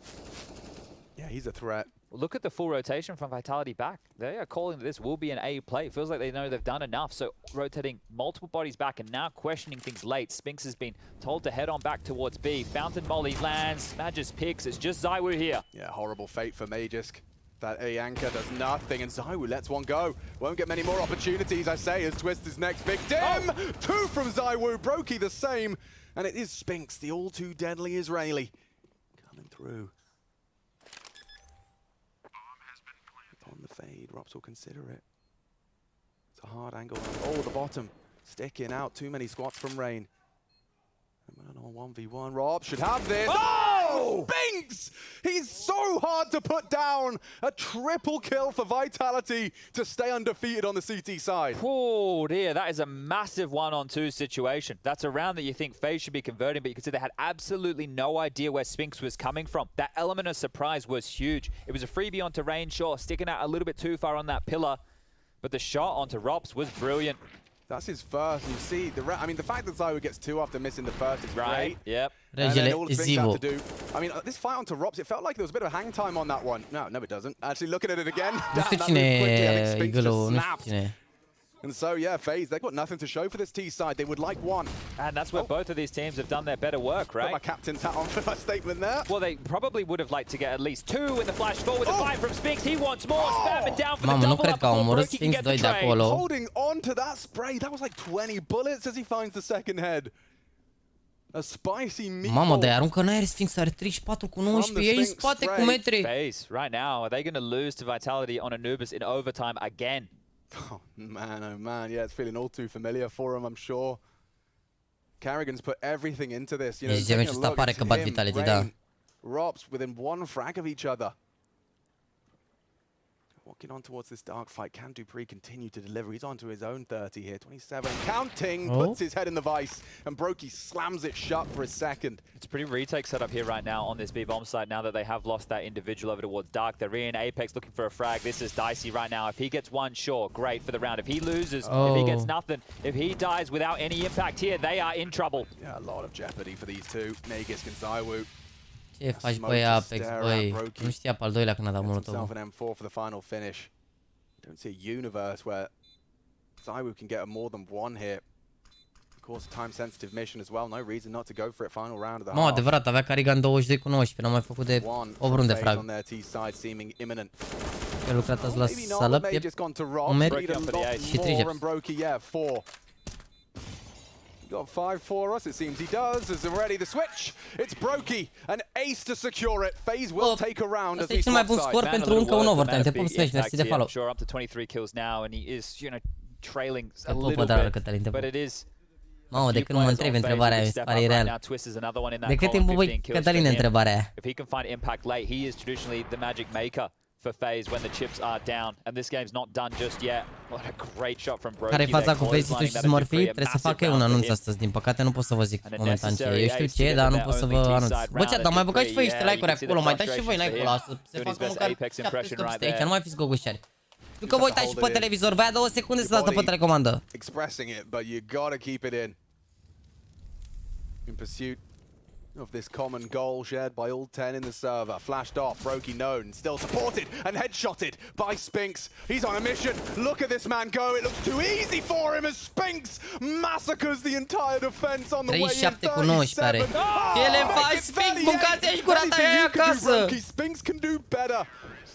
Yeah, he's a threat. Look at the full rotation from Vitality back. They are calling that this will be an A play. It feels like they know they've done enough. So rotating multiple bodies back and now questioning things late. Spinks has been told to head on back towards B. Fountain Molly lands, Magisk picks. It's just ZywYY here. Yeah, horrible fate for Magisk. That A anchor does nothing, and ZywYY lets one go. Won't get many more opportunities, I say, as Twist is next victim. 2 from ZywYY, Brokey the same. And it is Spinks, the all too deadly Israeli, coming through. On the fade, Rops will consider it. It's a hard angle. Oh, the bottom. Sticking out. Too many squats from Rain. On 1v1, Rob should have this. Oh! Spinks! He's so hard to put down. A triple kill for Vitality to stay undefeated on the CT side. Oh dear, that is a massive 1-on-2 situation. That's a round that you think FaZe should be converting, but you can see they had absolutely no idea where Spinks was coming from. That element of surprise was huge. It was a freebie onto Rain, sure, sticking out a little bit too far on that pillar, but the shot onto Rops was brilliant. That's his first. You see, the fact that ZywYY gets 2 after missing the first is great. Yep. And then all Spinks have to do. I mean, this fight onto Rops, it felt like there was a bit of hang time on that one. No, it doesn't. Actually, looking at it again, that moved quickly. I think Spinks just snapped. And so, yeah, FaZe, they've got nothing to show for this T side. They would like 1. And that's where both of these teams have done their better work, right? Got my captain's hat on for that statement there. Well, they probably would have liked to get at least 2 in the flash forward. The fight from Spinks, he wants more. Spamming down for the double up before Brokey can get the trade. Holding on to that spray. That was like 20 bullets as he finds the second head. A spicy meatball. Mamă, dar aruncă în aer Sphinx, are 34 cu 19, e în spate cu metri. FaZe, right now, are they going to lose to Vitality on Anubis in overtime again? Oh man, yeah, it's feeling all too familiar for him, I'm sure. Karrigan's put everything into this. You know, taking a look, it's him, Rain, Rops within 1 frag of each other. Walking on towards this dark fight, can Dupree continue to deliver? He's on to his own 30 here, 27, counting, puts his head in the vice, and Brokey slams it shut for a second. It's a pretty retake setup here right now on this B-bomb site now that they have lost that individual over towards dark. They're in Apex looking for a frag. This is dicey right now. If he gets 1, sure, great for the round. If he loses, if he gets nothing, if he dies without any impact here, they are in trouble. Yeah, a lot of jeopardy for these two, Magisk and ZywYY. Ce faci, băi, Apex, băi? Nu știa pe al doilea când a dat molotov. An M4 for the final finish. Don't see a universe where ZywYY can get a more than 1 hit. Of course, a time-sensitive mission as well. No reason not to go for it. Final round of the half. Mă, adevărat, avea Karrigan 22 cu 19, n-a mai făcut de obrun de frag. Că lucrat azi la sală, un metri și triceps. Got 5 for us, it seems he does, as already the switch. It's Brokey, an ace to secure it. FaZe will take a round as we cel mai bun scor pentru încă un overtime. Te pup, Slash, mersi de follow. Sure, up to 23 kills now and he is, you know, trailing a little bit. But it is. Mamă, de când nu mă întrebi întrebarea aia, mi se pare ireal. De cât timp voi, Cătăline, întrebarea aia? If he can find impact late, he is traditionally the magic maker for FaZe when the chips are down, and this game's not done just yet. What a great shot from Brokey. Care-i faza cu FaZe și SMURFI? Trebuie să fac eu un anunț astăzi, din păcate nu pot să vă zic momentan ce e. Eu știu ce e, dar nu pot să vă anunț. Bă, chat, dar mai băgați și voi niște like-uri acolo, mai dați și voi like-ul ăla, să se facă măcar 700 aici, nu mai fiți gogușari. Nu că vă uitați și pe televizor, vă ia 2 secunde să dați după telecomandă. Expressing it, but you gotta keep it in pursuit of this common goal shared by all 10 in the server. Flashed off, Brokey known, still supported and headshotted by Spinks. He's on a mission. Look at this man go. It looks too easy for him as Spinks massacres the entire defense on the way in. 37. Ce le faci, Spinks? Mâncați-și gura ta aia acasă! Spinks can do better.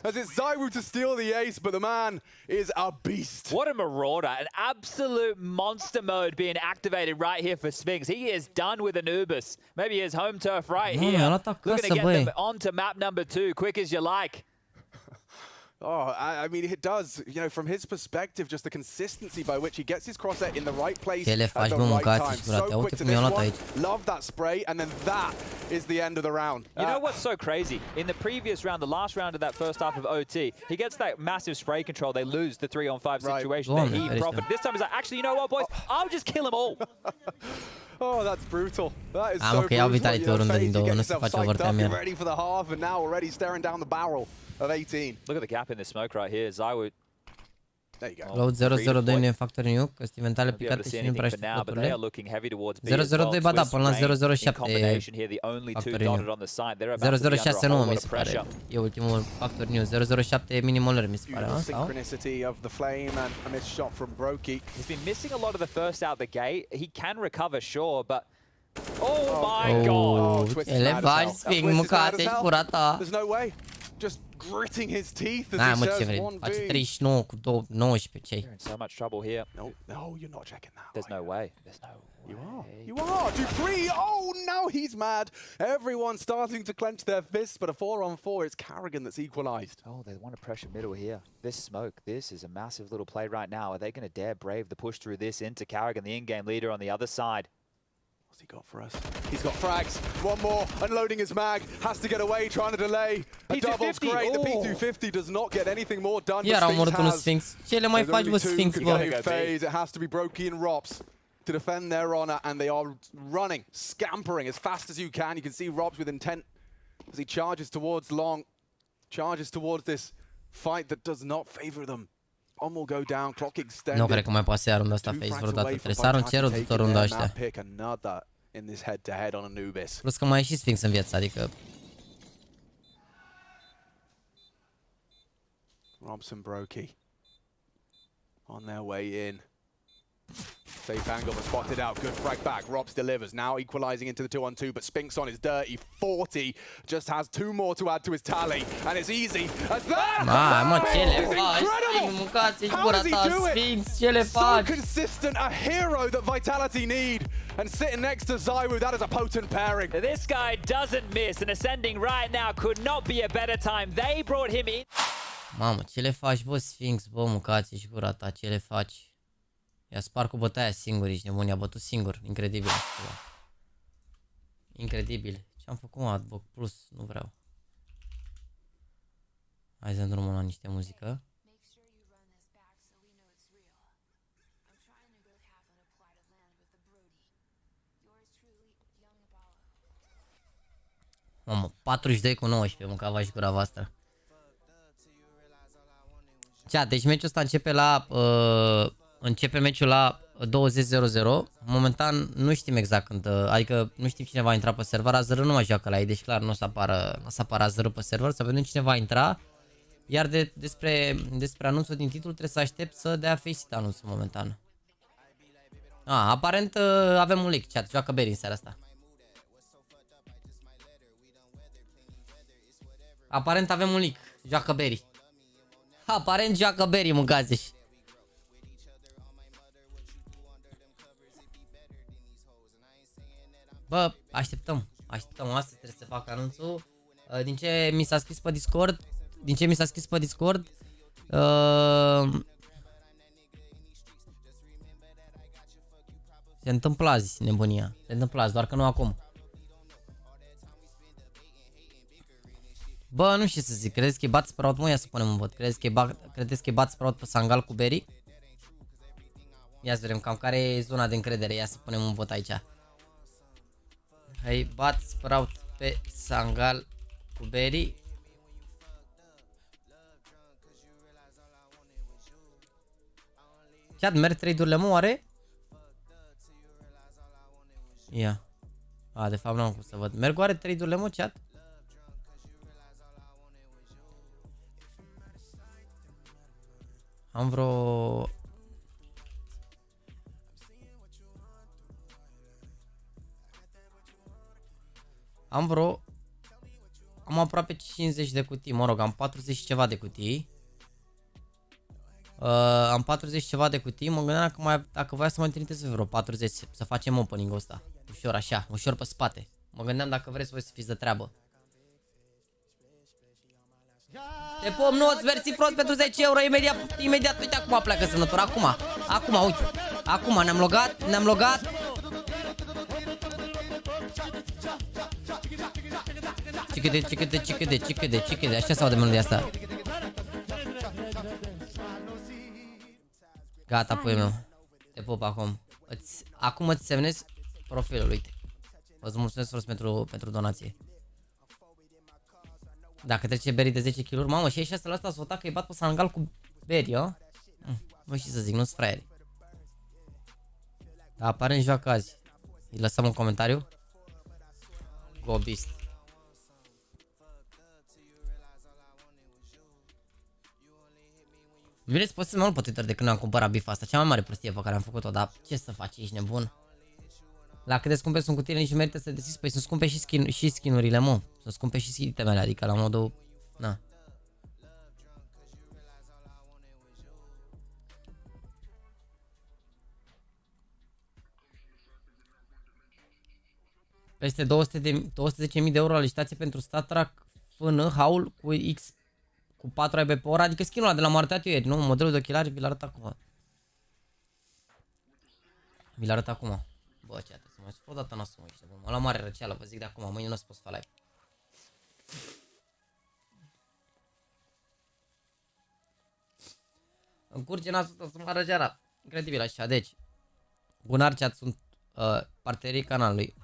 As it's ZywYY to steal the ace, but the man is a beast. What a marauder. An absolute monster mode being activated right here for Spinks. He is done with Anubis. Maybe his home turf right here. Looking to get them onto map number 2, quick as you like. Oh, I mean, it does, you know, from his perspective, just the consistency by which he gets his crosshair in the right place at the right time. So quick to this one. Love that spray, and then that is the end of the round. You know what's so crazy? In the previous round, the last round of that first half of OT, he gets that massive spray control. They lose the 3-on-5 situation that he profited. This time he's like, actually, you know what, boys? I'll just kill them all. Oh, that's brutal. That is so brutal. You get yourself psyched up, you're ready for the half, and now already staring down the barrel of 18. Look at the gap in this smoke right here. ZywYY. There you go. Load 002 nu e factor NOU, că sunt inventale picate și nu prea știu foturile. 002 ba da, până la 007 e factor NOU. 006 nu, mi se pare. E ultimul factor NOU. 007 e minimul mi se pare, sau? Synchronicity of the flame and a missed shot from Brokey. He's been missing a lot of the first out the gate. He can recover, sure, but oh my god. Ele faci, Spinks, mâncați-și gura ta. There's no way. Just gritting his teeth as he says 1v. Face 39 cu 19 cei. You're in so much trouble here. No, you're not checking that. There's no way. There's no way. You are. Dupree. Oh, now he's mad. Everyone's starting to clench their fists, but a 4-on-4, it's Carrigan that's equalized. Oh, they want to pressure middle here. This smoke, this is a massive little play right now. Are they going to dare brave the push through this into Carrigan, the in-game leader on the other side? What's he got for us? He's got frags. One more. Unloading his mag. Has to get away. Trying to delay. A double's great. The P250 does not get anything more done. Iar au omorât unul Sphinx. Ce le mai faci, bă, Sphinx, bă? FAZE. It has to be Brokey and Robs to defend their honor, and they are running, scampering as fast as you can. You can see Robs with intent as he charges towards long, charges towards this fight that does not favor them. Om will go down, clock extended. Nu cred că mai poate să ia runda asta FAZE vreodată. Trebuie să arunce cerul tuturor runda ăștia. Plus că mai e și Sphinx în viață, adică... Robson Brokey on their way in. Safe angle, but spotted out. Good frag back. Robs delivers. Now equalizing into the 2-on-2, but Spinks on his dirty 40. Just has 2 more to add to his tally, and it's easy as that. Mă, ce le faci? Mâncați-și gura ta, Sphinx, ce le faci? So consistent, a hero that Vitality need. And sitting next to ZywYY, that is a potent pairing. This guy doesn't miss, and ascending right now could not be a better time. They brought him in. Mamă, ce le faci, bă, Sphinx? Bă, mâncați-și gura ta, ce le faci? I-a spart cu bătaia singur, ești nebun, i-a bătut singur, incredibil. Incredibil. Ce-am făcut, mă, advoc plus, nu vreau. Hai să drumul la niște muzică. Mamă, 42 cu 19, mâncava-și gura voastră. Cea, deci meciul ăsta începe la... Începe meciul la 20:00. Momentan nu știm exact când, adică nu știm cine va intra pe server. Azără nu mai joacă la ei, deci clar nu o să apară Azără pe server, să vedem cine va intra. Iar despre anunțul din titlu trebuie să aștept să dea FAZE anunțul momentan. Aparent avem un leak, chat, joacă Berry în seara asta. Aparent avem un leak, joacă Berry. Aparent joacă Berry, mâncați-și. Bă, așteptăm, astăzi trebuie să fac anunțul. Din ce mi s-a scris pe Discord, se întâmplă azi nebunia, se întâmplă azi, doar că nu acum. Bă, nu știu să zic, credeți că e bat sprout, mă, ia să punem un vot, credeți că e bat sprout pe Sangal cu Berry? Ia să vedem cam care e zona de încredere, ia să punem un vot aici. Hai, bat sprout pe Sangal cu Berry. Chat, merg trade-urile, mă, oare? Ia. A, de fapt n-am cum să văd. Merg oare trade-urile, mă, chat? Am vreo... Am aproape 50 de cutii, mă rog, am 40 și ceva de cutii. Am 40 și ceva de cutii, mă gândeam că dacă voia să mai trimiteți vreo 40, să facem opening-ul ăsta. Ușor așa, ușor pe spate. Mă gândeam dacă vreți voi să fiți de treabă. Te pop, nu-ți mersi front pentru 10 euro, imediat, uite, acum pleacă semnătura, acum, uite. Acum ne-am logat. Cicăde, așa se aude melodia asta. Gata, puiul meu. Te pup acum. Acum îți semnezi profilul, uite. Îți mulțumesc frumos pentru donație. Dacă trece Berry de 10 kg, mamă, 66% s-a votat că îi bat pe Sangal cu Berry, o? Nu știu să zic, nu-s fraieri. Dar aparent joacă azi. Îi lăsăm un comentariu. Go Beast. Bine, poți să mă pe Twitter de când am cumpărat bifa asta. Cea mai mare prostie pe care am făcut-o, dar ce să faci, ești nebun? La cât de scumpe sunt cutiile, nici nu merită să deschizi. Păi sunt scumpe și skin-urile, mă. Sunt scumpe și itemele, adică la modul... Na. Peste 210.000 de euro la licitație pentru StatTrack FN Haul cu 4 AWP pe oră, adică skin-ul ăla de la Marteatu ieri, nu? Modelul de ochelari vi-l arăt acum. Vi-l arăt acum. Bă, ce atât, să mai spun o dată, n-o să mă uiște, bă, mă la mare răceală, vă zic de acum, mâine nu o să pot să fac live. Îmi curge nasul să mă răceala. Incredibil așa, deci. Bunar chat, sunt partenerii canalului.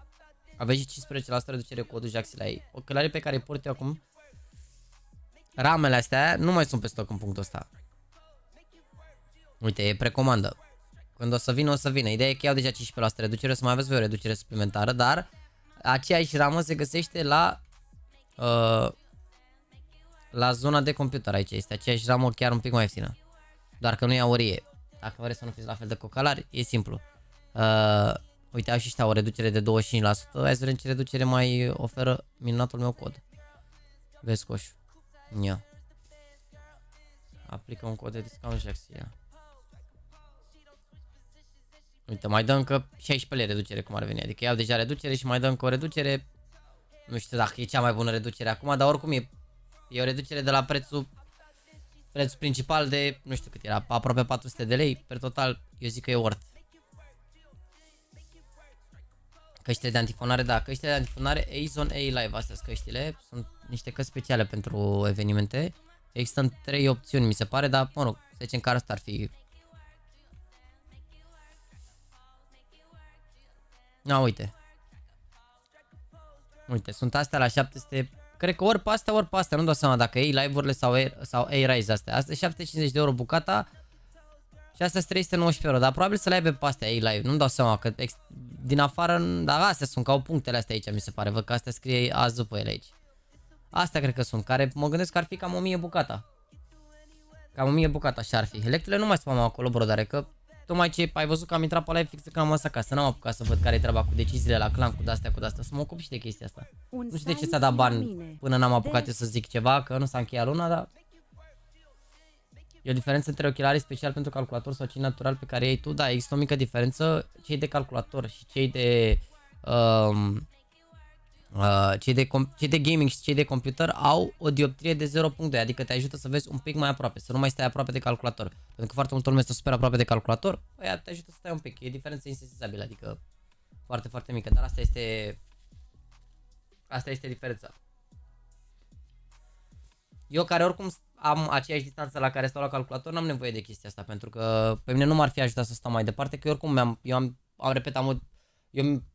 Aveți și 15% reducere cu codul JAXI la ei. Ochelarii pe care îi port eu acum, ramele astea nu mai sunt pe stoc în punctul ăsta. Uite, e precomandă. Când o să vină, o să vină. Ideea e că iau deja 15% reducere, o să mai aveți voi o reducere suplimentară, dar aceeași ramă se găsește la zona de computer aici. Este aceeași ramă chiar un pic mai ieftină. Doar că nu e aurie. Dacă vreți să nu fiți la fel de cocalari, e simplu. Uite, au și ăștia o reducere de 25%. Hai să vedem ce reducere mai oferă minunatul meu cod. Vezi coșul. Ia. Aplică un cod de discount JAXI. Uite, mai dă încă 16 lei reducere, cum ar veni. Adică iau deja reducere și mai dă încă o reducere. Nu știu dacă e cea mai bună reducere acum, dar oricum e o reducere de la prețul principal de, nu știu cât era, aproape 400 de lei. Per total, eu zic că e worth. Căștile de antifonare, da, căștile de antifonare A-Zone A Live, astea sunt căștile. Sunt niște căști speciale pentru evenimente. Există 3 opțiuni, mi se pare, dar, mă rog, să zicem că asta ar fi. Na, uite. Uite, sunt astea la 700. Cred că ori pe astea, nu dau seama dacă e live-urile sau A-Rise astea. Astea 750 de euro bucata și astea 319 euro, dar probabil să le aibă pe astea A-Live. Nu-mi dau seama că din afară, dar astea sunt, că au punctele astea aici, mi se pare. Văd că astea scrie azi după ele aici. Astea cred că sunt, care mă gândesc că ar fi cam 1000 bucata. Cam 1000 bucata așa ar fi. Electrele nu mai spam acolo, brodare, că tocmai ce ai văzut că am intrat pe live fix când am asta acasă. N-am apucat să văd care e treaba cu deciziile la clan, cu de-astea, să mă ocup și de chestia asta. Nu știu de ce ți-a dat bani până n-am apucat eu să zic ceva, că nu s-a încheiat luna, dar... E o diferență între ochelarii special pentru calculator sau cei natural pe care ei tu? Da, există o mică diferență. Cei de calculator și cei de... cei de gaming și cei de computer au o dioptrie de 0.2, adică te ajută să vezi un pic mai aproape, să nu mai stai aproape de calculator. Pentru că foarte multă lume este super aproape de calculator, aia te ajută să stai un pic, e diferență insensibilă, adică foarte, foarte mică, dar asta este diferența. Eu care oricum am aceeași distanță la care stau la calculator, n-am nevoie de chestia asta, pentru că pe mine nu m-ar fi ajutat să stau mai departe, că eu oricum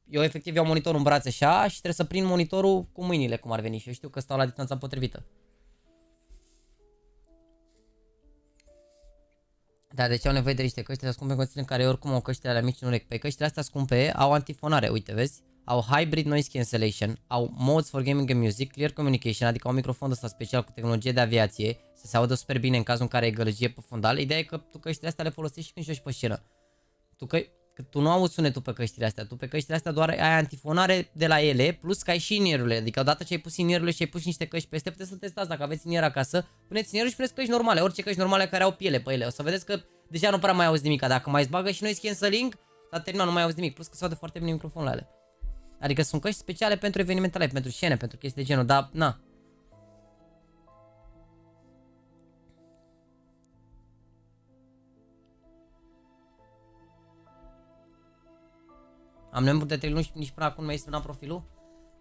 eu efectiv iau monitorul în brațe așa și trebuie să prind monitorul cu mâinile, cum ar veni, și eu știu că stau la distanța potrivită. Dar de ce au nevoie de niște căști scumpe în condiții în care oricum au căștile alea mici în urechi? Păi căștile astea scumpe au antifonare, uite, vezi? Au hybrid noise cancellation, au modes for gaming and music, clear communication, adică au un microfon ăsta special cu tehnologie de aviație, să se audă super bine în cazul în care e gălăgie pe fundal. Ideea e că tu căștile astea le folosești și când joci pe scenă. Tu nu auzi sunetul pe căștile astea, tu pe căștile astea doar ai antifonare de la ele, plus că ai și in-ear-urile, adică odată ce ai pus in-ear-urile și ai pus niște căști peste, puteți să testați dacă aveți in-ear acasă, puneți in-ear-ul și puneți căști normale, orice căști normale care au piele pe ele, o să vedeți că deja nu prea mai auzi nimic, dacă mai îți bagă și noise cancelling, s-a terminat, nu mai auzi nimic, plus că se aude foarte bine microfonul alea. Adică sunt căști speciale pentru evenimente live, pentru scene, pentru chestii de genul, dar na. Am membru de 3 luni și nici până acum nu mi-ai semnat profilul?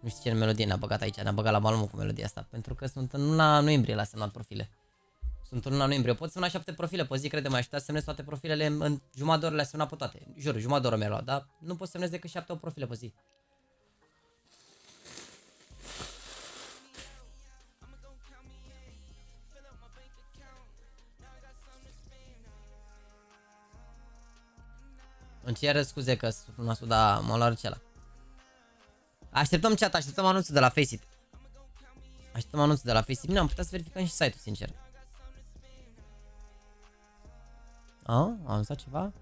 Nu știu ce melodie ne-a băgat aici, ne-a băgat la balmul cu melodia asta, pentru că sunt în luna noiembrie la semnat profile. Sunt în luna noiembrie, pot semna 7 profile pe zi, crede-mă, aș putea să semnez toate profilele în jumătate de oră, le-a semnat pe toate. Jur, jumătate de oră mi-a luat, dar nu pot să semnez decât 7 profile pe zi. Îmi cer scuze că m-a sudat, m-a luat răceala. Așteptăm chat, așteptăm anunțul de la FAZE. Așteptăm anunțul de la FAZE. Bine, am putea să verificăm și site-ul, sincer. Am anunțat ceva?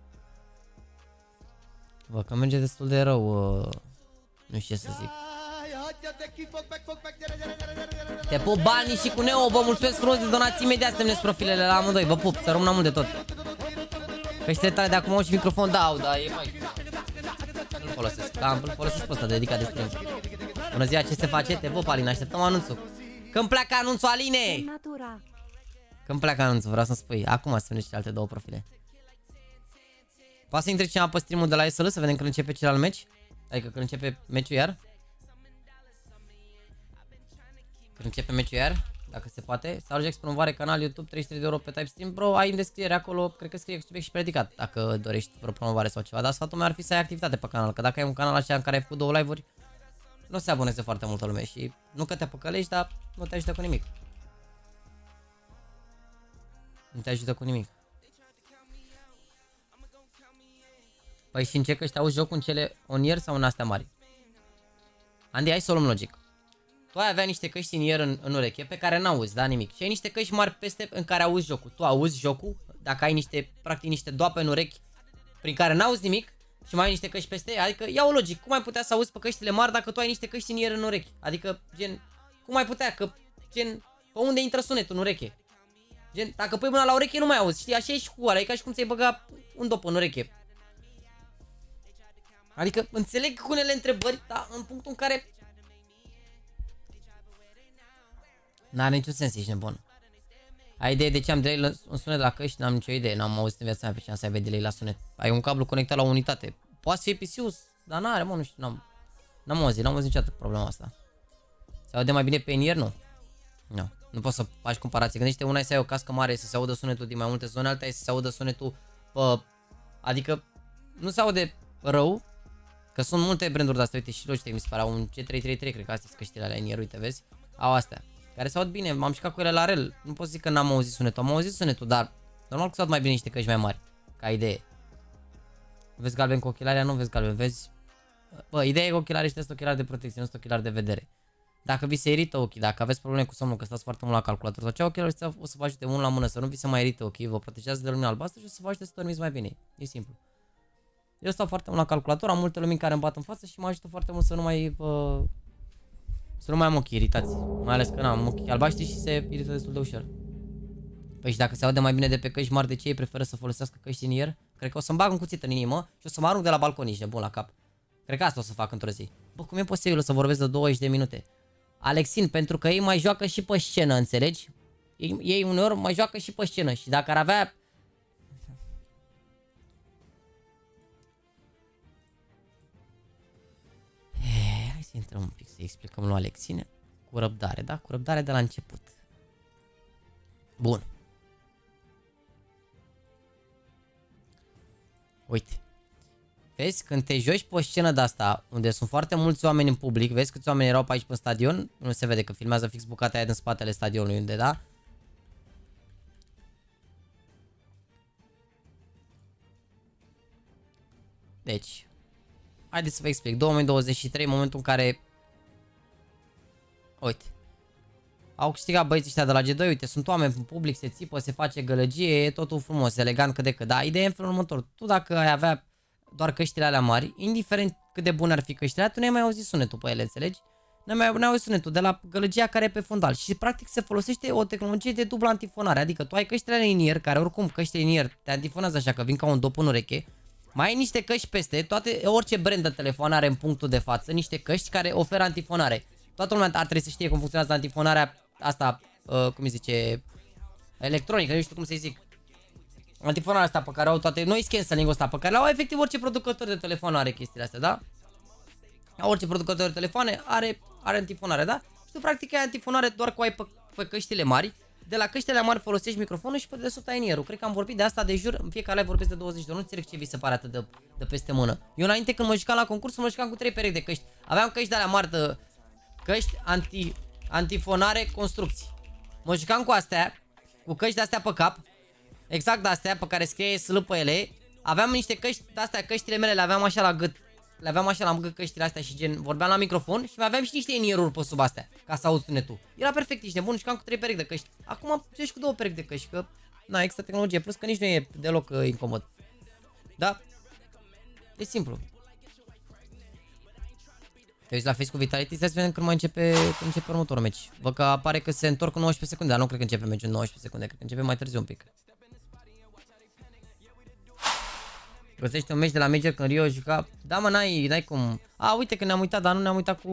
Bă, că merge destul de rău. Nu știu ce să zic. Te pup, banii și cu Neo, vă mulțumesc frumos de donații imediat, semnesc profilele la amândoi, vă pup, să rămână mult de tot. Căștile tale de acum au și microfon, da, e mai... Nu-l folosesc, da, îl folosesc pe ăsta dedicat de stream. Bună ziua, ce se face? Te pup, Alina, așteptăm anunțul. Când pleacă anunțul, Aline? Când pleacă anunțul, vreau să-mi spui. Acum să vedeți alte 2 profile. Poate să intre cineva pe streamul de la SL să vedem când începe celălalt match? Adică când începe meciul iar? Când începe meciul iar? Dacă se poate. Sau Jax promovare canal YouTube, 300 de euro pe type stream. Bro, ai în descriere acolo, cred că scrie subiect și predicat, dacă dorești vreo promovare sau ceva. Dar sfatul meu ar fi să ai activitate pe canal, că dacă ai un canal așa în care ai făcut 2 live-uri, nu se aboneze foarte multă lume și nu că te păcălești, dar nu te ajută cu nimic. Nu te ajută cu nimic. Păi și în ce căști auzi jocul în cele on-ear sau în astea mari? Andy, hai să o luăm logic. Tu ai avea niște căști in-ear în ureche pe care n-auzi, da, nimic. Și ai niște căști mari peste în care auzi jocul. Tu auzi jocul, dacă ai niște, practic niște doape în urechi prin care n-auzi nimic și mai ai niște căști peste, adică ia-o logic. Cum ai putea să auzi pe căștile mari dacă tu ai niște căști in-ear în urechi? Adică, gen, cum ai putea, că, gen, pe unde intră sunetul în ureche? Gen, dacă pui mâna la ureche nu mai auzi, știi, așa e și cu ăla, e ca și cum ți-ai băga un dop în ureche. Adică înțeleg cu unele întrebări, dar în punctul în care n-are niciun sens, ești nebun. Ai idee de ce am delay în sunet la căști? N-am nicio idee, n-am auzit în viața mea pe ce am să aibă delay la sunet. Ai un cablu conectat la o unitate. Poate să fie PC-ul, dar n-are, mă, nu știu, n-am auzit niciodată problema asta. Se aude mai bine pe in-ear? Nu. Nu. Nu poți să faci comparație. Gândește, una e să ai o cască mare să se audă sunetul din mai multe zone, alta e să se audă sunetul adică nu se aude rău, că sunt multe branduri de astea, uite și Logitech mi se pare, au un C333, cred că astea sunt căștile alea in-ear, uite, vezi? Au astea, care se aud bine, m-am șcat cu ele la rel, nu pot zic că n-am auzit sunetul, am auzit sunetul, dar normal că se aud mai bine niște căști mai mari, ca idee. Vezi galben cu ochelarea? Nu vezi galben, vezi? Bă, ideea e că ochelare și ochelari de protecție, nu sunt ochelari de vedere. Dacă vi se irită ochii, dacă aveți probleme cu somnul, că stați foarte mult la calculator sau cea, ochelari o să vă ajute unul la mână să nu vi se mai irite ochii, vă protejează de lumina albastră și o să vă ajute să dormiți mai bine. E simplu. Eu stau foarte mult la calculator, am multe lumini care îmi bat în față și mă ajută foarte mult să nu mai am ochii iritați. Mai ales că n-am ochii albaștri și se irită destul de ușor. Păi și dacă se aude mai bine de pe căști mari, de ce ei preferă să folosească căști in-ear? Cred că o să-mi bag un cuțit în inimă și o să mă arunc de la balcon, nici nebun la cap. Cred că asta o să fac într-o zi. Bă, cum e posibil să vorbesc de 20 de minute? Alexin, pentru că ei mai joacă și pe scenă, înțelegi? Ei uneori mai joacă și pe scenă și dacă ar avea... Hai să intrăm un pic să explicăm lui Alexine. Cu răbdare, da? Cu răbdare de la început. Bun. Uite. Vezi, când te joci pe o scenă de asta, unde sunt foarte mulți oameni în public, vezi câți oameni erau pe aici pe stadion? Nu se vede că filmează fix bucata aia din spatele stadionului unde, da? Deci, haideți să vă explic. 2023, momentul în care, uite, au câștigat băieții ăștia de la G2, uite, sunt oameni în public, se țipă, se face gălăgie, e totul frumos, elegant cât de cât. Dar ideea e în felul următor. Tu dacă ai avea doar căștile alea mari, indiferent cât de bune ar fi căștile alea, tu nu ai mai auzit sunetul pe ele, înțelegi? Nu ai mai auzit sunetul de la gălăgia care e pe fundal. Și practic se folosește o tehnologie de dublă antifonare. Adică tu ai căștile alea in-ear, care oricum căștile in-ear te antifonează așa că vin ca un dop în ureche. Mai ai niște căști peste, orice brand de telefon are în punctul de față niște căști care oferă antifonare. Toată lumea ar trebui să știe cum funcționează antifonarea asta, cum îi zice, electronică, nu știu cum să-i zic. Antifonarea asta pe care au toate, noi cancelling-ul ăsta pe care l-au efectiv orice producător de telefon are chestiile astea, da? Orice producător de telefoane are antifonare, da? Și tu practic ai antifonare doar cu ai pe căștile mari. De la căștile mari folosești microfonul și pe dedesubt ai in-ear-ul. Cred că am vorbit de asta de jur, în fiecare live vorbesc de 20 de ori, nu înțeleg ce vi se pare atât de peste mână. Eu înainte când mă jucam la concurs, mă jucam cu 3 perechi de căști. Aveam căști de alea mari de căști antifonare construcții. Mă jucam cu astea, cu căști de astea pe cap, exact de astea pe care scrie SL pe ele. Aveam niște căști de astea, căștile mele le aveam așa la gât. Le aveam așa la gât căștile astea și gen vorbeam la microfon și mai aveam și niște in-ear-uri pe sub astea, ca să auzi sunetul. Era perfect, ești nebun, jucam cu 3 perechi de căști. Acum joci cu 2 perechi de căști, că na, extra tehnologie, plus că nici nu e deloc incomod. Da? E simplu. Te uiți la FAZE cu Vitality, să vedem când mai începe următorul meci. Văd că apare că se întorc în 19 secunde, dar nu cred că începe meciul în 19 secunde, cred că începe mai târziu un pic. Găsește un meci de la Major când Rio juca. Da, mă, n-ai cum. A, uite că ne-am uitat, dar nu ne-am uitat cu...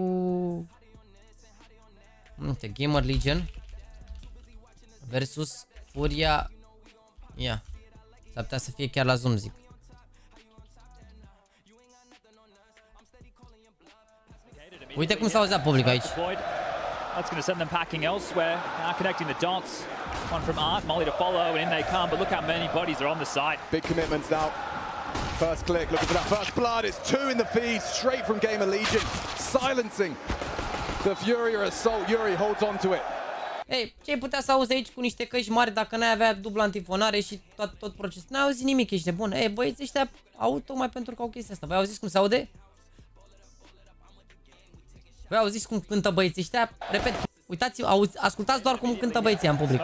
Uite, Gamer Legion versus Furia. Ia. S-ar putea să fie chiar la Zoom, zic. Uite cum s-a auzit public aici. That's going to send them packing elsewhere. Now connecting the dots. One from Art, Molly to follow, and in they come. But look how many bodies are on the side. Big commitments now. First click, looking for that first blood. It's 2 in the feed, straight from Gamer Legion, silencing the Furious Assault. Uri holds on to it. Ei, ce ai putea să auzi aici cu niște căști mari dacă n-ai avea dublă antifonare și tot procesul? N-ai auzit nimic, ești de bun. Ei, băieți ăștia au tocmai pentru că au chestia asta. Voi auziți cum se aude? Voi auziți cum cântă băieții ăștia? Repet, uitați, ascultați doar cum cântă băieții în public.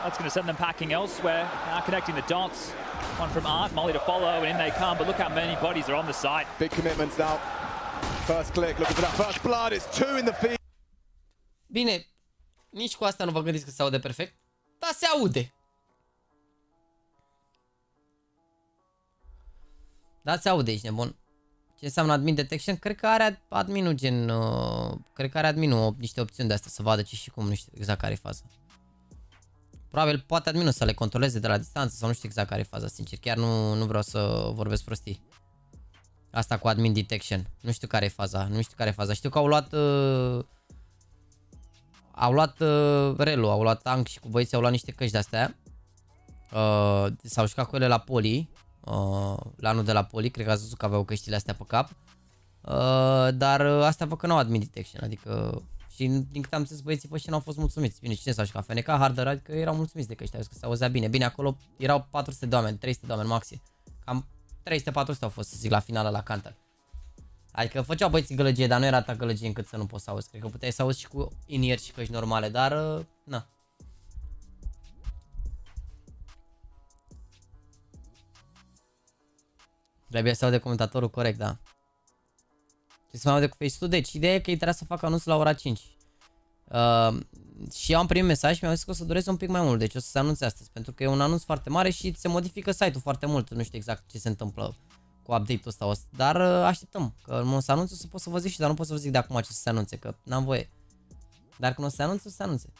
That's going to send them packing elsewhere. Now connecting the dots. One from Art, Molly to follow, and in they come. But look how many bodies are on the side. Big commitments now. First click, looking for that first blood. It's 2 in the feed. Bine, nici cu asta nu vă gândiți că se aude perfect. Dar se aude. Da, se aude, ești nebun. Ce înseamnă admin detection? Cred că are adminul gen... cred că are adminul niște opțiuni de astea să vadă ce și cum, nu știu exact care e faza. Probabil poate adminul să le controleze de la distanță sau nu știu exact care e faza, sincer. Chiar nu vreau să vorbesc prostii. Asta cu admin detection. Nu știu care e faza, Știu că au luat relu, au luat tank și cu băieții au luat niște căști de astea. S-au jucat cu ele la poli. La anul de la poli, cred că ați văzut că aveau căștile astea pe cap. Dar astea văd că nu au admin detection, adică... Și din câte am înțeles, băieții pe n-au fost mulțumiți. Bine, cine s-a jucat? FNK, Harder, adică erau mulțumiți de căști, că se auzea bine. Bine, acolo erau 400 de oameni, 300 de oameni maxim. Cam 300-400 au fost, să zic, la finala la Counter. Adică făceau băieții gălăgie, dar nu era atâta gălăgie încât să nu poți să auzi. Cred că puteai să auzi și cu in-ear și căști normale, dar na. Trebuie să aude comentatorul corect, da. Ce se mai aude cu FaceTime? Deci, ideea e că ei trebuia să facă anunțul la ora 5. Și eu am primit mesaj și mi-au zis că o să dureze un pic mai mult, deci o să se anunțe astăzi. Pentru că e un anunț foarte mare și se modifică site-ul foarte mult. Nu știu exact ce se întâmplă cu update-ul ăsta. Dar așteptăm, că o să anunțe, o să pot să vă zic și, dar nu pot să vă zic de acum ce să se anunțe, că n-am voie. Dar când o să se anunțe, o să se anunțe.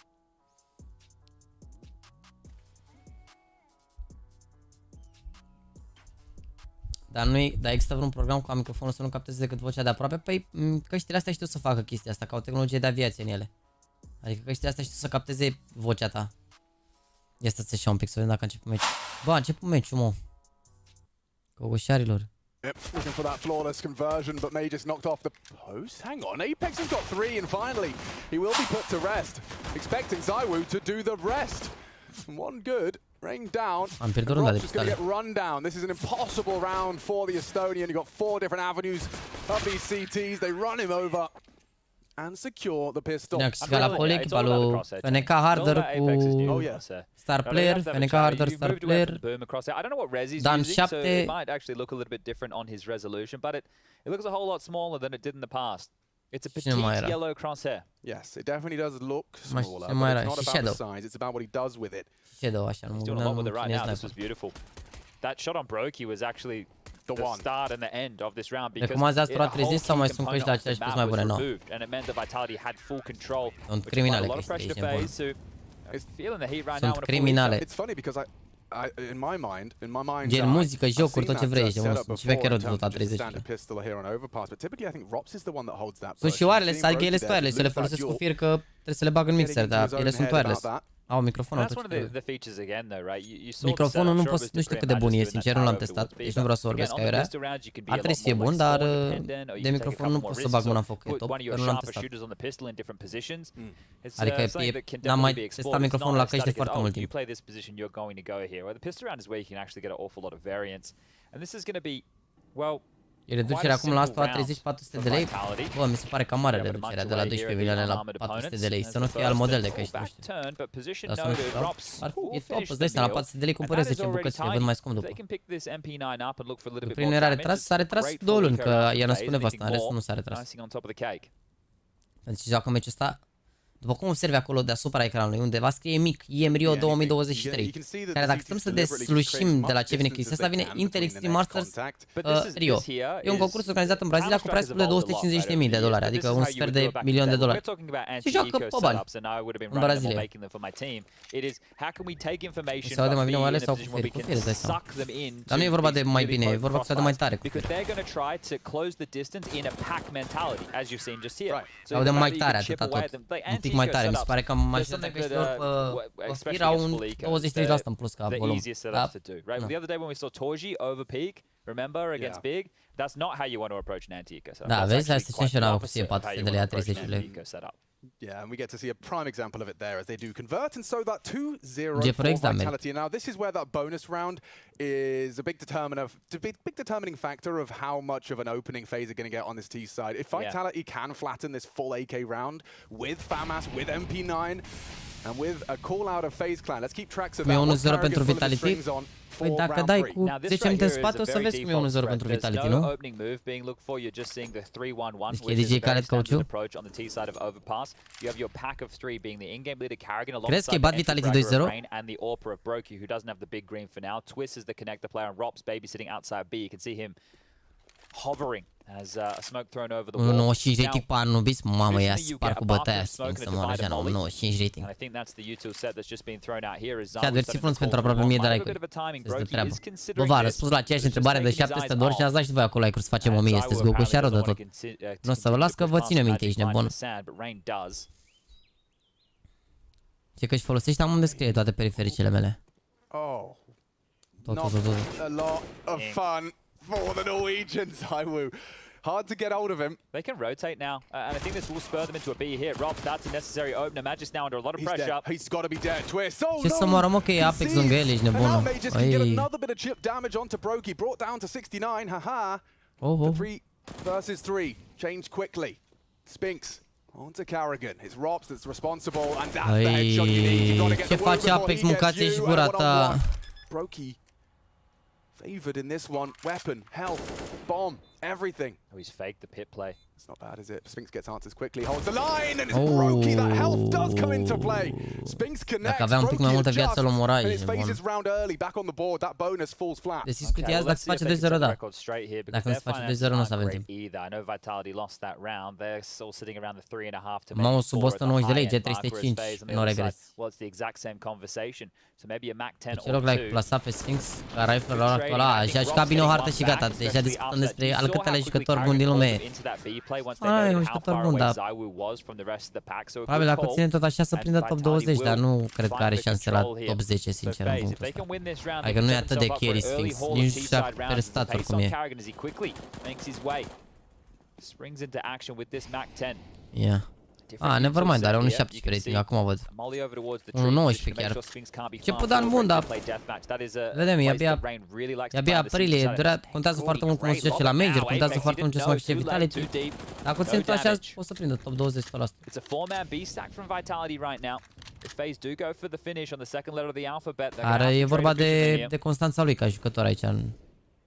Dar există vreun program cu microfonul să nu capteze decât vocea de aproape? Păi căștile astea știu să facă chestia asta, ca o tehnologie de aviație în ele. Adică căștile astea știu să capteze vocea ta. Ia stați așa un pic să vedem dacă a început meciul. Bă, a început meciul, mă. Cogoșarilor. Yep, looking for that flawless conversion, but May just knocked off the post. Hang on, Apex has got 3 and finally he will be put to rest. Expecting ZywYY to do the rest. One good Rain down. Am pierdut runda de Just going to pistole. get run down. This is an impossible round for the Estonian. You've got 4 different avenues of these CTs. They run him over and secure the pistol. Ne-a câștigat la pole echipa lui FNK Harder cu Star Player, FNK Harder, Star Player. I don't know what res he's Dan using, so 7. it might actually look a little bit different on his resolution, but it looks a whole lot smaller than it did in the past. It's a petite yellow crosshair. Yes, it definitely does look smaller, Ce but mai it's era? not Și about the Shadow. size, it's about what he does with it. Shadow așa, nu He's doing a lot with it right cine now. This sniper. was beautiful. That shot on Brokey was actually The the one. start and the end of this round Recomand because Astro a A30 whole sau key mai sunt căști de component of the aceleași plus map mai was bune? Nu. removed, and it meant that Vitality had full control, Sunt which applied criminale a lot of căștile pressure to aici, FaZe, so it's feeling the heat right Sunt now. criminale. It's funny because in my mind, Gen muzică, jocuri, tot ce vrei, și vecherotul tot A30. Pistol here on overpass, but typically I think Rops is the one that holds that. Sunt și oarele, să IGL stoarele, să le folosesc cu fir că trebuie să le bag în mixer, dar ele sunt wireless. Au microfonul That's one tot. of the features again though, right? You saw Microfonul nu știu cât de bun e, sincer, nu l-am testat, deci nu vreau să vorbesc aiurea. Ar trebui să fie bun, dar de microfon nu pot să bag mâna în foc, e top, că nu l-am testat. Adică n-am mai testat microfonul la căști de foarte mult timp. E reducerea acum la Astro A30 400 de lei. Bă, mi se pare cam mare reducerea de la 12 milioane la 400 de lei. Să nu fie alt model de căști, nu știu. Dar să nu știu, e top, îți dai seama, la 400 de lei cumpărezi 10 bucăți, le văd mai scump după. Prin era retras, s-a retras 2 luni, că i-a născut nevasta, în rest nu s-a retras. Deci joacă meciul ăsta. După cum observi acolo deasupra ecranului, undeva scrie mic, IEM Rio 2023, care dacă stăm să deslușim de la ce vine chestia asta, vine Intel Extreme Masters Rio. E un concurs organizat în Brazilia cu prețul de $250.000, adică un sfert de $1.000.000. Și joacă pe bani în Brazilia. Se aude mai bine oale sau cu fir? Cu fir, îți dai seama. Dar nu e vorba de mai bine, e vorba că se aude mai tare cu fir. Se aude mai tare atâta tot. Un pic mai tare, mi se pare că majoritatea căștilor pe fir au un 23% în plus ca volum. Da? The other day when we saw Torji over peak, remember, against Big, that's not how you want to approach an anti-eco setup. Da, vezi, hai să zicem și eu n-am făcut 400 de lei a 30 lei. Yeah, and we get to see a prime example of it there as they do convert, and so that 2-0 GPRO for Vitality. Now, this is where that bonus round is a big determining factor of how much of an opening FaZe are going to get on this T side. If Vitality can flatten this full AK round with FAMAS, with MP9, and with a call out of FaZe Clan, let's keep tracks of that. 1-0 pentru Vitality. Păi dacă dai cu 10 minute în spate, o să vezi cum e 1-0 pentru Vitality, nu? Deci e DJ Khaled Cauciu. Crezi că e bat Vitality 2-0? Hovering as a smoke thrown over the 95 rating pe Anubis, mamă, ia spar cu bătaia Sphinx să moară așa, 95 rating. Și adversiv frunți pentru aproape 1000 de like-uri. Să-ți dă treabă. Bă, v-a răspuns la aceeași întrebare de 700 de ori și ați dat și voi acolo like-uri să facem 1000, sunteți gocușarul de tot. Nu o să vă las că vă ține minte, ești nebun. Ce că își folosești, am unde scrie toate perifericile mele. Tot. A lot of fun for the Norwegians, JAXYYYTV. Hard to get hold of him. They can rotate now, and I think this will spur them into a B here. Rob, that's a necessary opener. Magic's now under a lot of pressure. He's got to be dead. Twist. Oh, ce să moară, mă, că e Apex lângă el, ești nebună. Another bit of chip damage onto Brokey, brought down to 69. Haha. The 3 versus 3 changed quickly. Spinks onto Carrigan. It's Rops that's responsible, and that's the headshot you need. You gotta get the face Apex, mâncați și gura ta. Brokey favored in this one. Weapon, health, bomb, everything. Oh, he's faked the pit play. It's not bad, is it? Spinks gets answers quickly, holds the line, and it's Brokey. That health does come into play. Spinks connects. Dacă avea un pic mai multă viață, îl omora aici. FaZe's round early, back on the board. That bonus falls flat. Deci discutiază dacă se face 2-0, da. Dacă nu se face 2-0, nu o să avem timp. Mamă, sub 190 de lei, G305, nu regret. Ce rog like plasa pe Sphinx, ca rifle la ora actuala, a jucat bine o hartă și gata. Deja discutăm despre al câtelea jucător bun din lume. Ah, e un jucător bun, dar probabil dacă ține tot așa să prindă top 20, dar nu cred că are șanse la top 10, sincer, în punctul ăsta. Adică nu e atât de carry Sphinx, nici nu știu dacă pe stats oricum e. Springs into action with this Mac 10. Yeah. nevermind, are 1.17 rating, acum văd. 1.19 chiar. Început de an bun, dar vedem, e abia aprilie, contează foarte mult cum o să joace la Major, contează foarte mult ce să mai face Vitality. Dacă o țin așa, o să prindă top 20 100%. It's a 4-man B stack from Vitality right now. If FaZe do go for the finish on the second letter of the alphabet, e vorba de constanța lui ca jucător aici.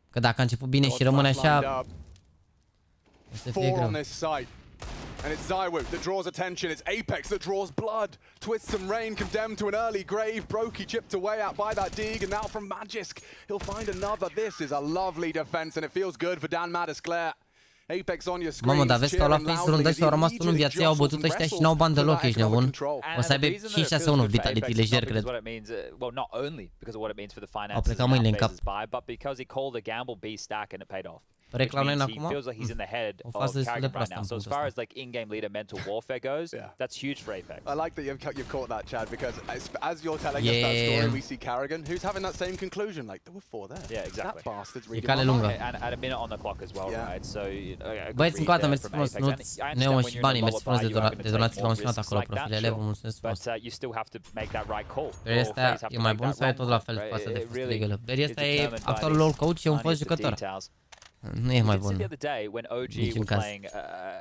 Că dacă a început bine și rămâne așa, o să fie greu. And it's ZywYY that draws attention, it's Apex that draws blood. Twists and Rain condemned to an early grave. Brokey chipped away at by that dig, and now from Magisk, he'll find another. This is a lovely defense, and it feels good for Dan Madisclair. Apex on your screen. Mamă, dar vezi că au luat FaZe rândă și au rămas unul în viață, i-au bătut ăștia și n-au bani deloc, ești nebun. O să aibă 5-6-1 Vitality lejer, cred. Au plecat mâinile în cap. Reclamăm acum o fază destul de proastă în punctul ăsta. As far as like in-game leader mental warfare goes, that's huge for Apex. I like that you've caught that, Chad, because as you're telling us that story, we see Carrigan, who's having that same conclusion, like there were 4 there. Yeah, exactly. That bastard's E cale lungă. And at a minute on the clock as well, right? So băieți, încă o dată, mersi frumos, Neo și banii, mersi frumos de donații l-au menționat acolo, profilele, vă mulțumesc frumos. You still have to make that right call. Berii ăsta e mai bun sau e tot la fel față de First League-ul? Berii ăsta e actualul lor coach și un fost jucător. Nu e mai bun. The other day when OG were playing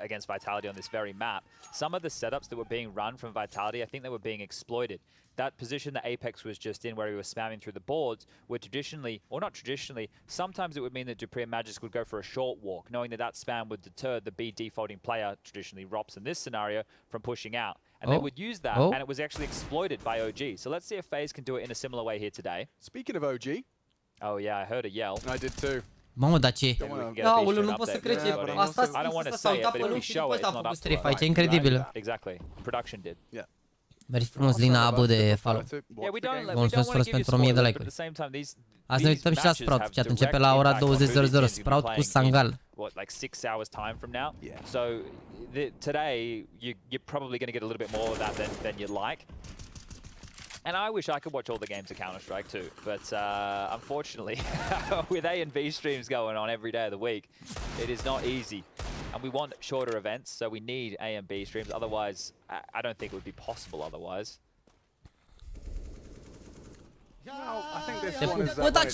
against Vitality on this very map, some of the setups that were being run from Vitality, I think they were being exploited. That position that Apex was just in, where he was spamming through the boards, were traditionally, or not traditionally, sometimes it would mean that JPRO and Magisk would go for a short walk, knowing that that spam would deter the B defaulting player, traditionally Rops in this scenario, from pushing out. And they would use that, and it was actually exploited by OG. So let's see if FaZe can do it in a similar way here today. Speaking of OG. Oh yeah, I heard a yell. I did too. Mamă, dar ce? Aoleu, nu pot să cred ce... Asta s-au dat pe lung și după ăsta a făcut Strafe aici, e incredibil. Exactly. Production did. Mergi frumos, Lina Abu de follow. Vă mulțumesc frumos pentru 1000 de like-uri. Azi ne uităm și la Sprout, chat începe la ora 20:00, Sprout cu Sangal. What, like 6 hours time from now? So today you're probably going to get a little bit more of that than you'd like. And I wish I could watch all the games of Counter-Strike too, but unfortunately, with A and B streams going on every day of the week, it is not easy. And we want shorter events, so we need A and B streams. Otherwise, I don't think it would be possible otherwise. Bă, dar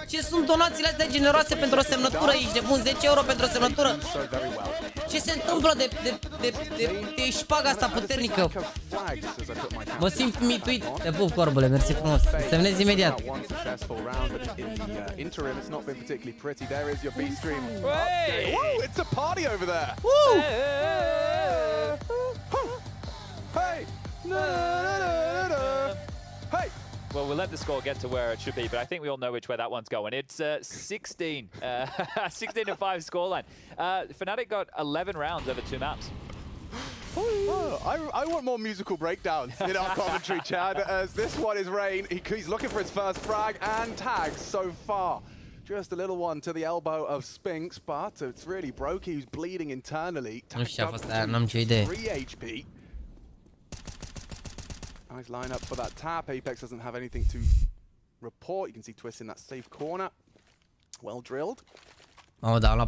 ce sunt donațiile astea generoase pentru o semnătură? Ești de bun, 10 euro pentru o semnătură? Ce se întâmplă de șpaga asta puternică? Mă simt mituit. Te pup, corbule, mersi frumos. Semnezi imediat. Well, we'll let the score get to where it should be, but I think we all know which way that one's going. It's 16 to 5 scoreline. Fnatic got 11 rounds over 2 maps. I want more musical breakdowns in our commentary, Chad, as this one is Rain. He's looking for his first frag and tags so far. Just a little one to the elbow of Spinks, but it's really Brokey who's bleeding internally. Nu știu ce a fost aia, n-am nicio idee. 3 HP. Nice lineup for that tap. Apex doesn't have anything to report. You can see Twist in that safe corner. Well drilled. Mamă, dar la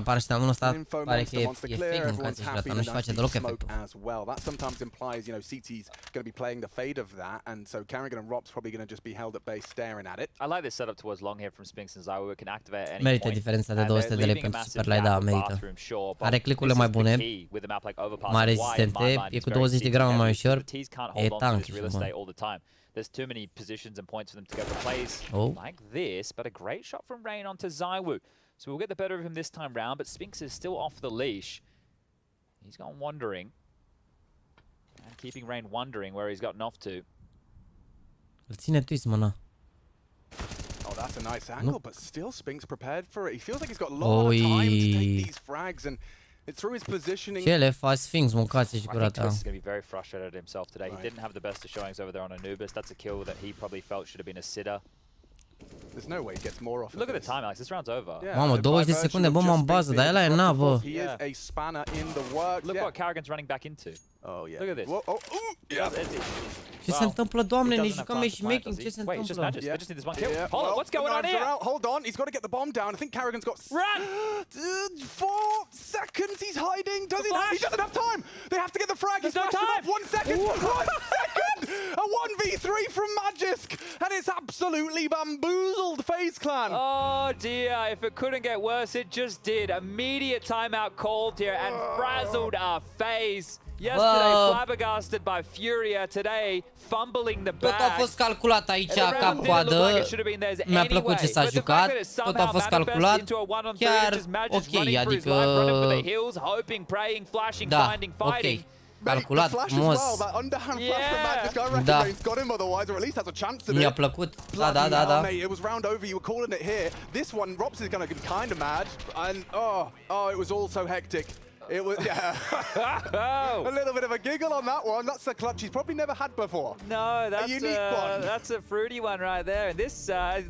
paracetamolul ăsta pare că e fake, mâncați și gata, nu-și face deloc efectul. That sometimes implies, you know, CT's going to be playing the fade of that, and so Carrigan and Rop's probably going to just be held at base staring at it. I like this setup towards long here from Spinks and ZywYY. Can activate any merită diferența de 200 de lei pentru Superlight, da, merită. Are click-urile mai bune, mai rezistente, e cu 20 de grame mai ușor, e tank și bun. There's too many positions and points for them to go for plays like this, but a great shot from Rain onto ZywYY. So we'll get the better of him this time round, but Spinks is still off the leash. He's gone wandering. And keeping Rain wondering where he's gotten off to. Îl ține Twist, mă, na. Oh, that's a nice angle, but still Spinks prepared for it. He feels like he's got a lot of time to take these frags, and it's through his positioning. Ce le faci, Sphinx, mâncați și curata. Twist is going to be very frustrated at himself today. He didn't have the best of showings over there on Anubis. That's a kill that he probably felt should have been a sitter. There's no way he gets more off. Look at the time, Alex. This round's over. Mamă, 20 de secunde, bomba în bază, dar ăla e navă. He is a spanner in the work. Look what Carrigan's running back into. Oh, yeah. Look at this. Whoa, oh, yeah. Ce se întâmplă, doamne? Ne jucăm matchmaking. Ce se Wait, it's just întâmplă? magic. They just need this one kill. Yeah, Hold on, what's going on here? Hold on, he's got to get the bomb down. I think Carrigan's got... Run! 4 seconds, he's hiding. Does he not? He doesn't have time. They have to get the frag. He's no time. 1 second. 1 second! A 1v3 from Magisk. And it's absolutely bamboozled FaZe Clan. Oh dear, if it couldn't get worse, it just did. Immediate timeout called here and frazzled our FaZe. Yesterday, flabbergasted by Furia. Today, fumbling the Tot a bag. fost calculat aici ca coadă. Mi-a plăcut ce s-a jucat. Tot a fost calculat. Chiar ok, adică... Da, ok. Calculat, frumos. Da. Mi-a plăcut. Da, da, da, da. It was round over, you were calling it here. This one, Rops is going to be kind of mad. And, oh, it was all so hectic. It was, yeah. A little bit of a giggle on that one. That's a clutch he's probably never had before. No, that's a unique one. That's a fruity one right there. And this,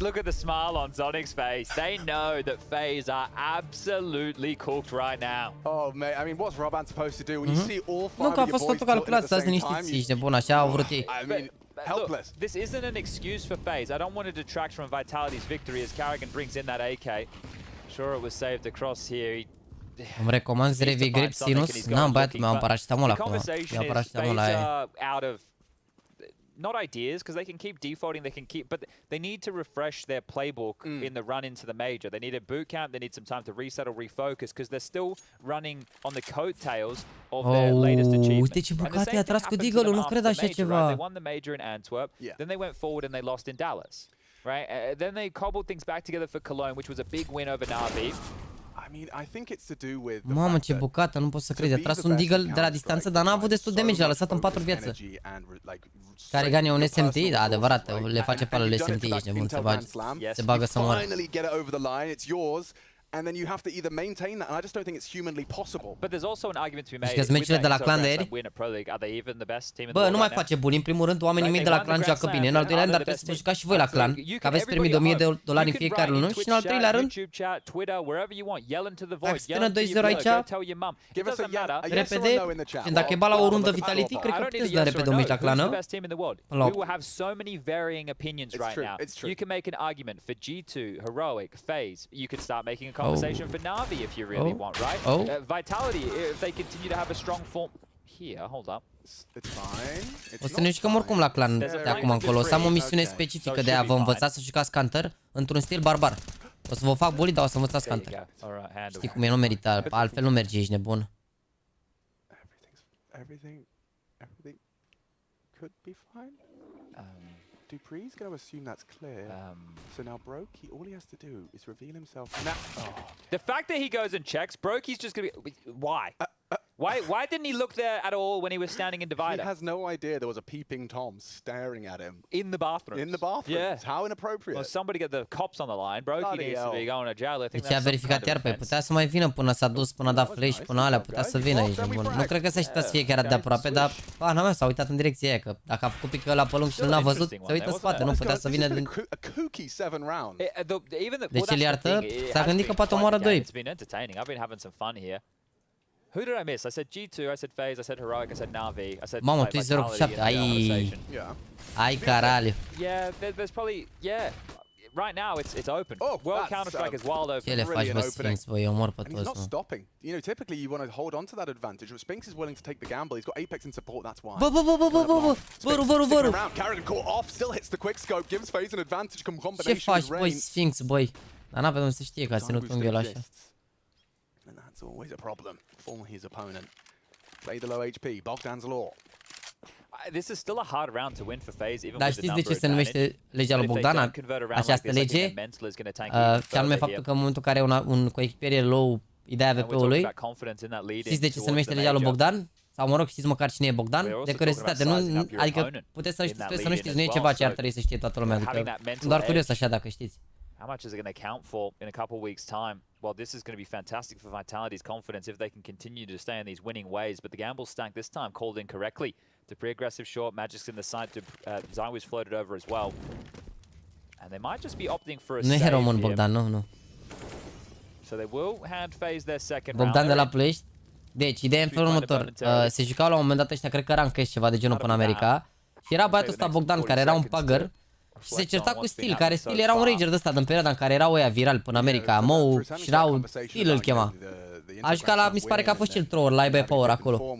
look at the smile on Sonic's face. They know that FaZe are absolutely cooked right now. Oh, mate, I mean, what's Roban supposed to do when you see all 5 Nu că a of your fost boys totul calculat, tilted at stați the same liniștiți, time? ești nebun, așa au vrut ei. I mean, helpless. Look, this isn't an excuse for FaZe. I don't want to detract from Vitality's victory as Carrigan brings in that AK. Sure, it was saved across here. Îmi recomand Revi Grip Sinus? N-am băiat, mi-am paracetamol acum. Ia paracetamol la aia. Out of not ideas, because they can keep defaulting, they can keep, but they need to refresh their playbook in the run into the major. They need a boot camp, they need some time to resettle, refocus, because they're still running on the coattails of their latest achievement. Uite ce bucate a tras cu Deagle-ul, nu cred așa ceva. They won the major in Antwerp, then they went forward and they lost in Dallas, right? Then they cobbled things back together for Cologne, which was a big win over Na'Vi. I mean, I think it's to do with Mamă, ce bucată, nu pot să cred. A tras un Deagle de la distanță, dar n-a avut destul damage, l-a lăsat în 4 viață. Carrigan e un SMT, da, adevărat, le face pe ale SMT, ești nebun, se bagă să moară. And then you have to either maintain that, and I just don't think it's humanly possible. But there's also an argument to be made. Știți meciurile de la clan de ieri? Bă, nu mai face bullying. În primul rând, oamenii mei de la clan joacă bine. În al doilea rând, dar trebuie să vă jucați și voi la clan. Că aveți premii de $1000 în fiecare lună. Și în al treilea rând, dacă se termină 2-0 aici, repede, și dacă e ba la o rundă Vitality, cred că puteți da repede un meci la clană. We will have so many varying opinions right now. You can make an argument for G2, Heroic, FaZe. You could start making a conversation for Na'Vi if you really want, right? Vitality, if they continue to have a strong form... Here, hold up. It's fine. O să ne jucăm oricum la clan de acum încolo. O să am o misiune specifică de a vă învăța să jucați counter într-un stil barbar. O să vă fac bully, dar o să învățați counter. Știi cum e, nu merită, altfel nu merge, ești nebun. Everything could be fine. Dupree's going to assume that's clear. So now Brokey, all he has to do is reveal himself. Now, the fact that he goes and checks, Brokey's just going to be... Why? Why didn't he look there at all when he was standing in divider? He has no idea there was a peeping Tom staring at him. In the bathroom. In the bathroom. Yeah. How inappropriate. Well, somebody get the cops on the line. Brokey needs to be going to jail. I think deci a verificat iar, păi putea să mai vină până s-a dus, până a dat flash, până alea, putea să vină aici. Nu cred că s-a știut să fie chiar de aproape, dar pana mea s-a uitat în direcția aia, că dacă a făcut picul ăla pe lung și n-a văzut, se uită în spate, nu putea să vină din... Deci el iartă, s-a gândit că poate omoară 2. It's been entertaining. I've been having some fun here. Who did I miss? I said G2, I said FaZe, I said Heroic, I said Na'Vi, I said Mamă, tu ești 0-7, ai caraliu. Yeah, there's probably, right now it's open. World Counter-Strike is wild open. Ce le faci, bă, Sphinx, bă, eu mor pe toți, he's not stopping. You know, typically you want to hold on to that advantage, but Sphinx is willing to take the gamble. He's got Apex in support, that's why. Văru. Carrigan caught off, still hits the quick scope, gives FaZe an advantage combination. Ce faci, băi, Sphinx, băi? Dar n-avem unde să știe că a ținut unghiul așa. And that's always a problem for his opponent. Play the low HP, Bogdan's law. This is still a hard round to win for FaZe, even Dar with the știți de number ce se numește legea lui Bogdan? Această lege, și anume faptul că în momentul în care un coechipier e low, ideea AWP-ului, știți de ce se numește legea lui Bogdan? Sau mă rog, știți măcar cine e Bogdan? De curiozitate, nu, adică puteți să știți, trebuie să nu știți, nu e ceva ce ar trebui să știe toată lumea, adică sunt doar curios așa dacă știți. How much is it going to count for in a couple weeks' time? Well, this is going to be fantastic for Vitality's confidence if they can continue to stay in these winning ways. But the gamble stack this time called in correctly. To pre-aggressive short, Magic's in the side. To ZywYY's floated over as well, and they might just be opting for a save. Nu e român Bogdan, nu. So they will hand FaZe their second Bogdan round. de la Ploiești. Deci, ideea în felul următor. Se jucau la un moment dat ăștia, cred că ranked ceva de genul până America. Și era băiatul ăsta Bogdan, care era un pugger. Și se certa cu Steel, care Steel era un rager de ăsta din perioada în care erau ăia viral până America. Mou și Rau, Steel îl chema. A jucat la, mi se pare că a fost cel thrower, la IBPower acolo.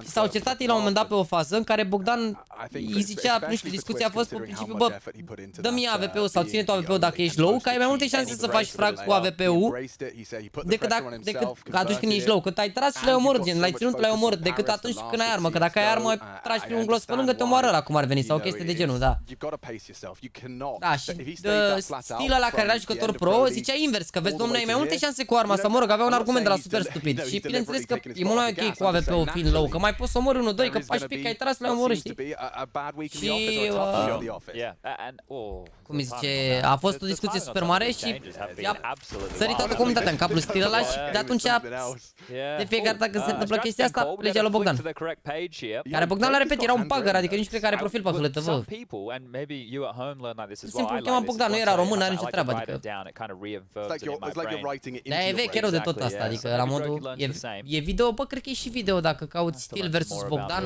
Și s-au certat ei la un moment dat pe o fază în care Bogdan îi zicea, nu știu, discuția a fost pe principiu, bă, dă-mi AWP-ul sau ține tu AWP-ul dacă ești low, că ai mai multe șanse să faci frag cu AWP-ul decât atunci când ești low. Că te-ai tras și l-ai omorât, gen, l-ai ținut, l-ai omorât, decât atunci când ai armă. Că dacă ai armă, tragi prin un glos pe lângă, te omoară ăla cum ar veni sau o chestie de genul, da. Da, și Steel ăla care era jucător pro zicea invers, că vezi, domnule, ai mai multe șanse cu arma sau, mă rog, avea un argument de la super stupid. Și bineînțeles că e mult mai ok cu AWP-ul fiind low, că mai poți să omori 1-2, că faci pic, ai tras, l-ai omorât, știi? Și... cum îi zice, a fost o discuție super mare și i-a sărit toată comunitatea în capul Steel ăla și de atunci, de fiecare dată când se întâmplă chestia asta, legea lui Bogdan. Care Bogdan, la repet, era un pugger, adică nici cred că are profil pe HLTV. Simplu îl chema Bogdan, nu era român, n-are nicio treabă, adică... Da, e veche rău de tot asta, adică la modul... E video, bă, cred că e și video dacă cauți Steel versus Bogdan,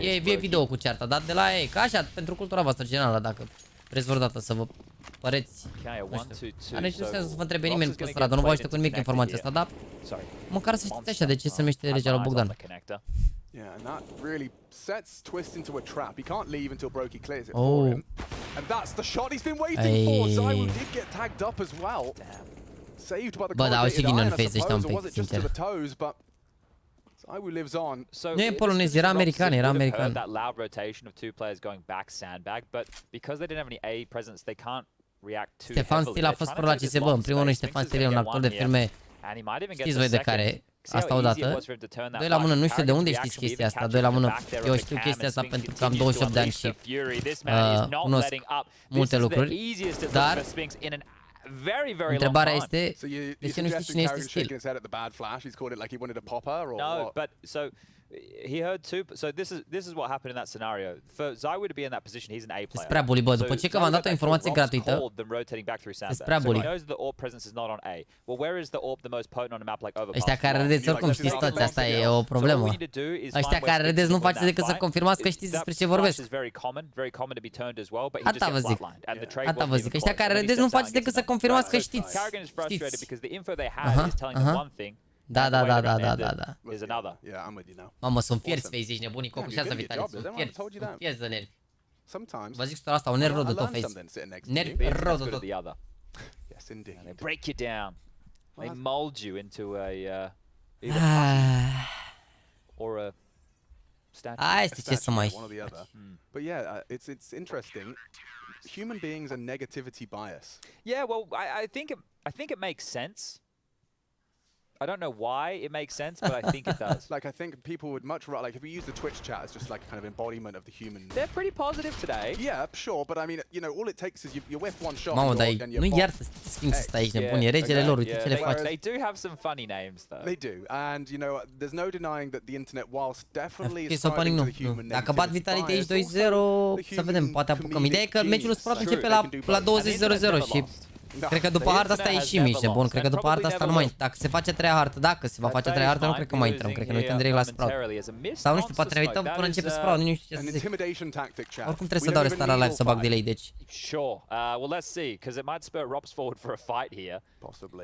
e video cu cearta, dar de la ei, ca așa, pentru cultura voastră generală, dacă vreți vreodată să vă păreți, nu știu, are nici sens să vă întrebe nimeni pe stradă, nu vă ajută cu nimic informația asta, dar măcar să știți așa de ce se numește legea lui Bogdan. Yeah, and that really sets Twist into a trap. He can't leave until Brokey clears it for him. And that's the shot he's been waiting for. ZywYY did get tagged up as well. Saved by the corrugated iron, I suppose, or was it just to the toes, but ZywYY lives on. Nu e polonez, era american, era american. That loud rotation of two players going back sandbag, but because they didn't have any A presence, they can't react too heavily. Stefan Steel a fost pro la CSB, în primul rând Stefan Steel e un actor de filme. Știți voi de care? Asta odată. Doi la mână, nu știu de unde știți chestia asta. Doi la mână, eu știu chestia asta pentru că am 28 de ani și cunosc multe lucruri. Dar întrebarea este, de ce nu știi cine este Steel? No, but so he heard two. So this is what happened in that scenario. For ZywYY to be in that position, he's an A player. Spre bully, bă, după ce că v-am dat o informație gratuită. Spre bully. He knows the AWP presence is not on A. Well, where is the AWP the most potent on a map like Overpass? Ăștia care râdeți, oricum știți toți, asta e o problemă. Ăștia care râdeți nu faceți decât să confirmați că știți despre ce vorbesc. Asta vă zic. Asta vă zic. Ăștia care râdeți nu faceți decât să confirmați că știți. Da. Mamă, sunt fierți, FaZe, ești nebunii, cocușează Vitali, sunt fierți de nervi. Vă zic storia asta, un nerv rău de tot, FaZe. Nervi rău de tot. They break you down. They mold you into a or a statue. Este ce să mai... But yeah, it's interesting. Human beings are negativity bias. Yeah, well, I think it makes sense. I don't know why it makes sense, but I think it does. Like, I think people would much rather, like, if we use the Twitch chat as just like a kind of embodiment of the human. They're pretty positive today. Yeah, sure, but I mean, you know, all it takes is you whiff one shot. Mamă, dar nu iartă Sphinx ăsta aici, nebun, e regele lor, uite ce le face. They do have some funny names, though. They do, and you know, there's no denying that the internet, whilst definitely aspiring to the human. Dacă bat Vitality aici 2-0, să vedem, poate apucăm. Ideea e că meciul spărat începe la 20-0-0 și... Cred că după harta asta ieșim, ești bun. Cred că după harta asta nu mai... Dacă se face a treia hartă, dacă se va face a treia hartă, nu cred că mai intrăm. Cred că noi uităm direct la Sprout. Sau nu știu, poate ne uităm până începe Sprout, nu știu ce să zic. Oricum trebuie să dau restart la live să bag delay, deci...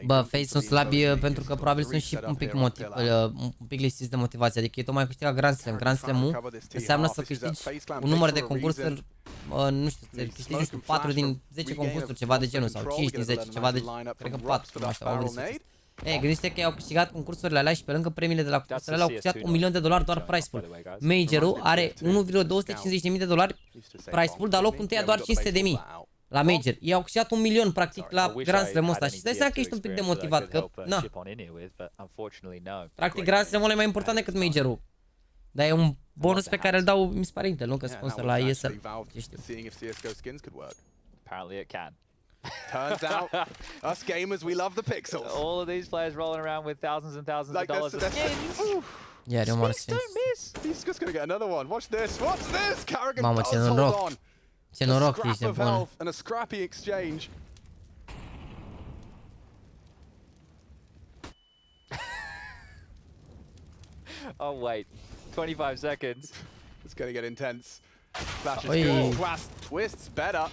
Bă, FaZe sunt slabi pentru că probabil sunt și un pic lipsiți de motivație. Adică ei tocmai câștigă Grand Slam. Grand Slam-ul înseamnă să câștigi un număr de concursuri, nu știu, să câștigi, nu știu, 4 din 10 concursuri, ceva de genul, sau 5 din 10, ceva de... Cred că 4, nu așa, au găsit. Ei, gândiți-te că ei au câștigat concursurile alea și pe lângă premiile de la concursurile alea au câștigat $1.000.000 doar price pool. Major-ul are 1.250.000 de dolari price pool, dar locul întâi doar 500.000. La Major. Ei au câștigat 1 milion practic la Grand Slam-ul ăsta și stai seama că ești un pic demotivat, că, na. Practic Grand Slam-ul e mai important decât Major-ul. Dar e un bonus pe care îl dau, mi se pare Intel, nu? Că sponsor la ESL. Ce știu. Apparently it can. Turns out, us gamers, we love the pixels. All of these players rolling around with thousands and thousands of dollars of skins. Yeah, don't want to don't miss. He's just gonna get another one. Watch this. Watch this. Carrigan Mamă, ce noroc. Ce noroc, ești bun. And a scrappy exchange. Oh, wait. 25 seconds. It's going to get intense. Flash is good. Twists better.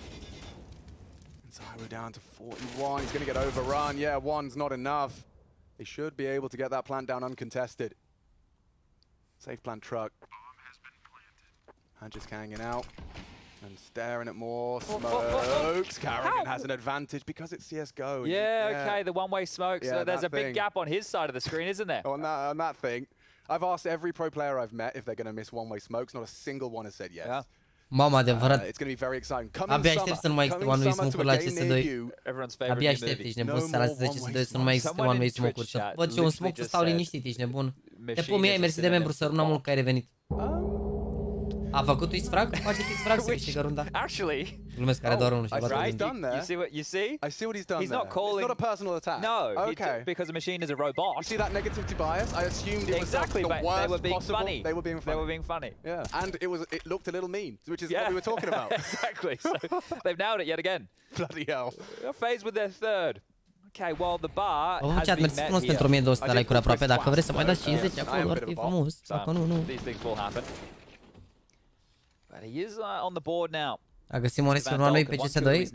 We're down to 41. He's going to get overrun. Yeah, one's not enough. They should be able to get that plant down uncontested. Safe plant truck. And just hanging out and staring at more smokes. Carrigan has an advantage because it's CSGO. Yeah, okay, the one-way smoke. Yeah, so there's a big gap on his side of the screen, isn't there? On that thing. I've asked every pro player I've met if they're going to miss one-way smokes. Not a single one has said yes. Yeah. Mamă, adevărat. It's going to be very exciting. Abia aștept să nu mai existe one-way smoke-uri la CS2. Abia aștept, ești nebun să la CS2 să nu mai existe one-way smoke-uri. Să văd și un smoke să stau liniștit, ești nebun. Te pun mie, ai mersi de membru, să rămână mult că ai revenit. A făcut twist frag? Face twist frag să câștigă runda. Actually, glumesc, are doar unul și bate right? You see? I see what he's done. He's not calling. It's not a personal attack. No, okay. Because the machine is a robot. You see that negativity bias? I assumed it was exactly, the but worst they were being possible. funny. They were being funny. They were being funny. Yeah, and it looked a little mean, which is what we were talking about. Exactly. So they've nailed it yet again. Bloody hell. FAZE with their third. Okay, well the bar has chat, been mersi met frumos here. pentru 1200 de like-uri aproape. Dacă vreți să mai dați 50 acolo, ar fi frumos. Dacă nu, nu. These things will happen. But he is on the board now. A găsit Monescu urma lui pe CS2.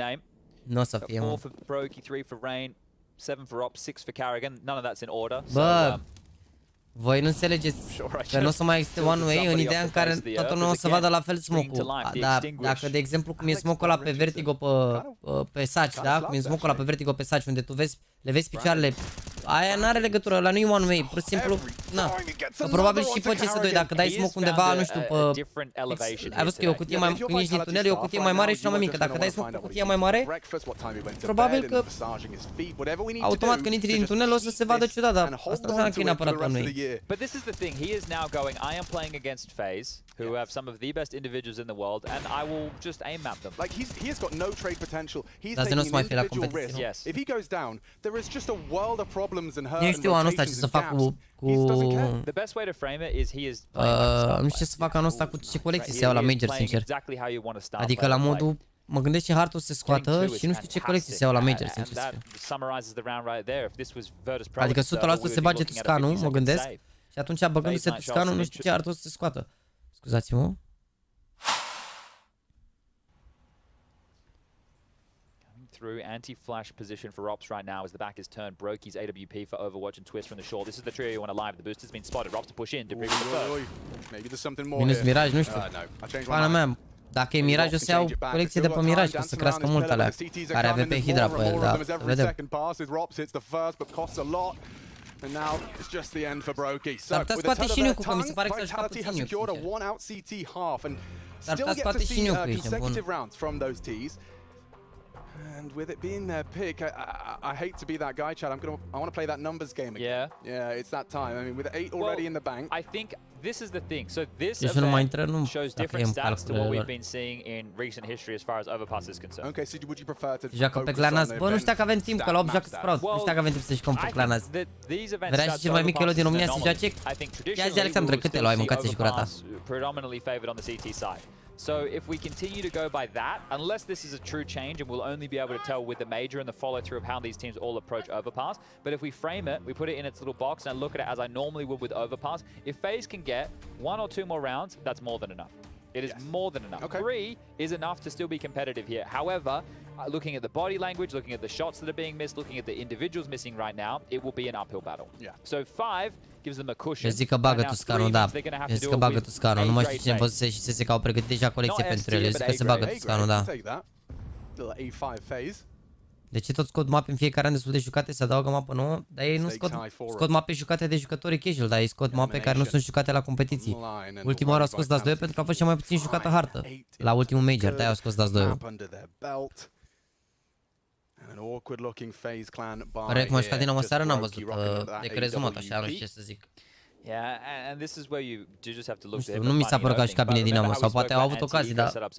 Nu o să fie, 4 for Brokey, 3 for Rain, 7 for Ops, 6 for Carrigan. None of that's in order. Bă, voi nu înțelegeți că nu o să mai existe one-way în ideea în care toată lumea o să vadă la fel smoke-ul. Dar dacă, de exemplu, cum e smoke-ul ăla pe Vertigo pe saci, da? Cum e smoke-ul ăla pe Vertigo pe saci, unde tu vezi, le vezi picioarele, aia n-are legătură, ăla nu e one-way, pur și simplu, na. Probabil și pe CS2, dacă dai smoke undeva, nu știu, pe... Ai văzut că e o cutie mai, când ești din tunel, e o cutie mai mare și una mai mică. Dacă dai smoke pe cutia mai mare, probabil că automat când intri din tunel o să se vadă ciudat, dar asta înseamnă că e neapărat one-way. But this is the thing, he is now going, I am playing against FAZE, who have some of the best individuals in the world, and I will just aim at them. Like he has got no trade potential. He's taking an individual risk. Yes. If he goes down, there is just a world of problems and hurt Nu and știu anul ăsta ce rotations să and fac gaps. The best way to frame it is he is playing nu știu ce să fac anul ăsta cu ce colecții se iau la Major, sincer. Adică la modul, mă gândesc ce hard o să se scoată și nu știu ce colecții se iau la Major, sincer. Adică 100% se bage Tuscanul, mă gândesc. Și atunci, băgându-se Tuscanul, nu știu ce hard o să se scoată. Scuzați-mă. Through anti-flash position for Ops right now as the back is turned. Brokey's AWP for Overwatch and Twist from the shore. This is the trio you want alive. The boost has been spotted. Ops to push in. Maybe there's something more. Minus Mirage, nu știu. Pana mea, dacă e Mirage o să iau colecție de pe Mirage, o să crească mult alea care avea pe Hydra pe el, dar vedem. And now it's just the end for Brokey. S-ar putea scoate și Nuke, că mi se pare că s-a jucat puțin Nuke. S-ar putea scoate și Nuke, ești nebun. And with it being their pick, I hate to be that guy, Chad. I want to play that numbers game again. Yeah, it's that time. I mean, with 8 already in the bank. I think this is the thing. So this shows different stats to what we've been seeing in recent history as far as Overpass is concerned. Okay, so would you prefer to joacă pe Clanaz? Bă, nu știa că avem timp, că la 8 joacă Sprout. Nu știa că avem timp să jucăm pe Clanaz. Vrea și cel mai mic elo din România să joace? Ia zi, Alexandru, câte elo ai mâncat și curata? Predominantly favored on the CT side. So if we continue to go by that, unless this is a true change, and we'll only be able to tell with the major and the follow-through of how these teams all approach Overpass, but if we frame it, we put it in its little box and look at it as I normally would with Overpass, if FaZe can get 1 or 2 more rounds, that's more than enough. It is more than enough. Okay. 3 is enough to still be competitive here. However, looking at the body language, looking at the shots that are being missed, looking at the individuals missing right now, it will be an uphill battle. So 5 gives them a cushion. Eu zic că bagă Tuscanul, da. Eu zic că bagă Tuscanul. Nu mai știu cine văzuse și se că au pregătit deja colecție pentru el. Eu zic că se bagă Tuscanul, da. De ce tot scot mape în fiecare an destul de jucate, se adaugă mapă nouă? Dar ei nu scot mape jucate de jucătorii casual, dar ei scot mape care nu sunt jucate la competiții. Ultima oară au scos DAS 2 pentru că a fost cea mai puțin jucată hartă. La ultimul Major, de-aia au scos DAS 2. Pare cum aș jucat din o seară, n-am văzut. Decât rezumat așa, nu știu ce să zic. Yeah, and this is where you do just have to look. Nu mi s-a părut că a jucat bine Dinamo, sau poate au avut ocazii, dar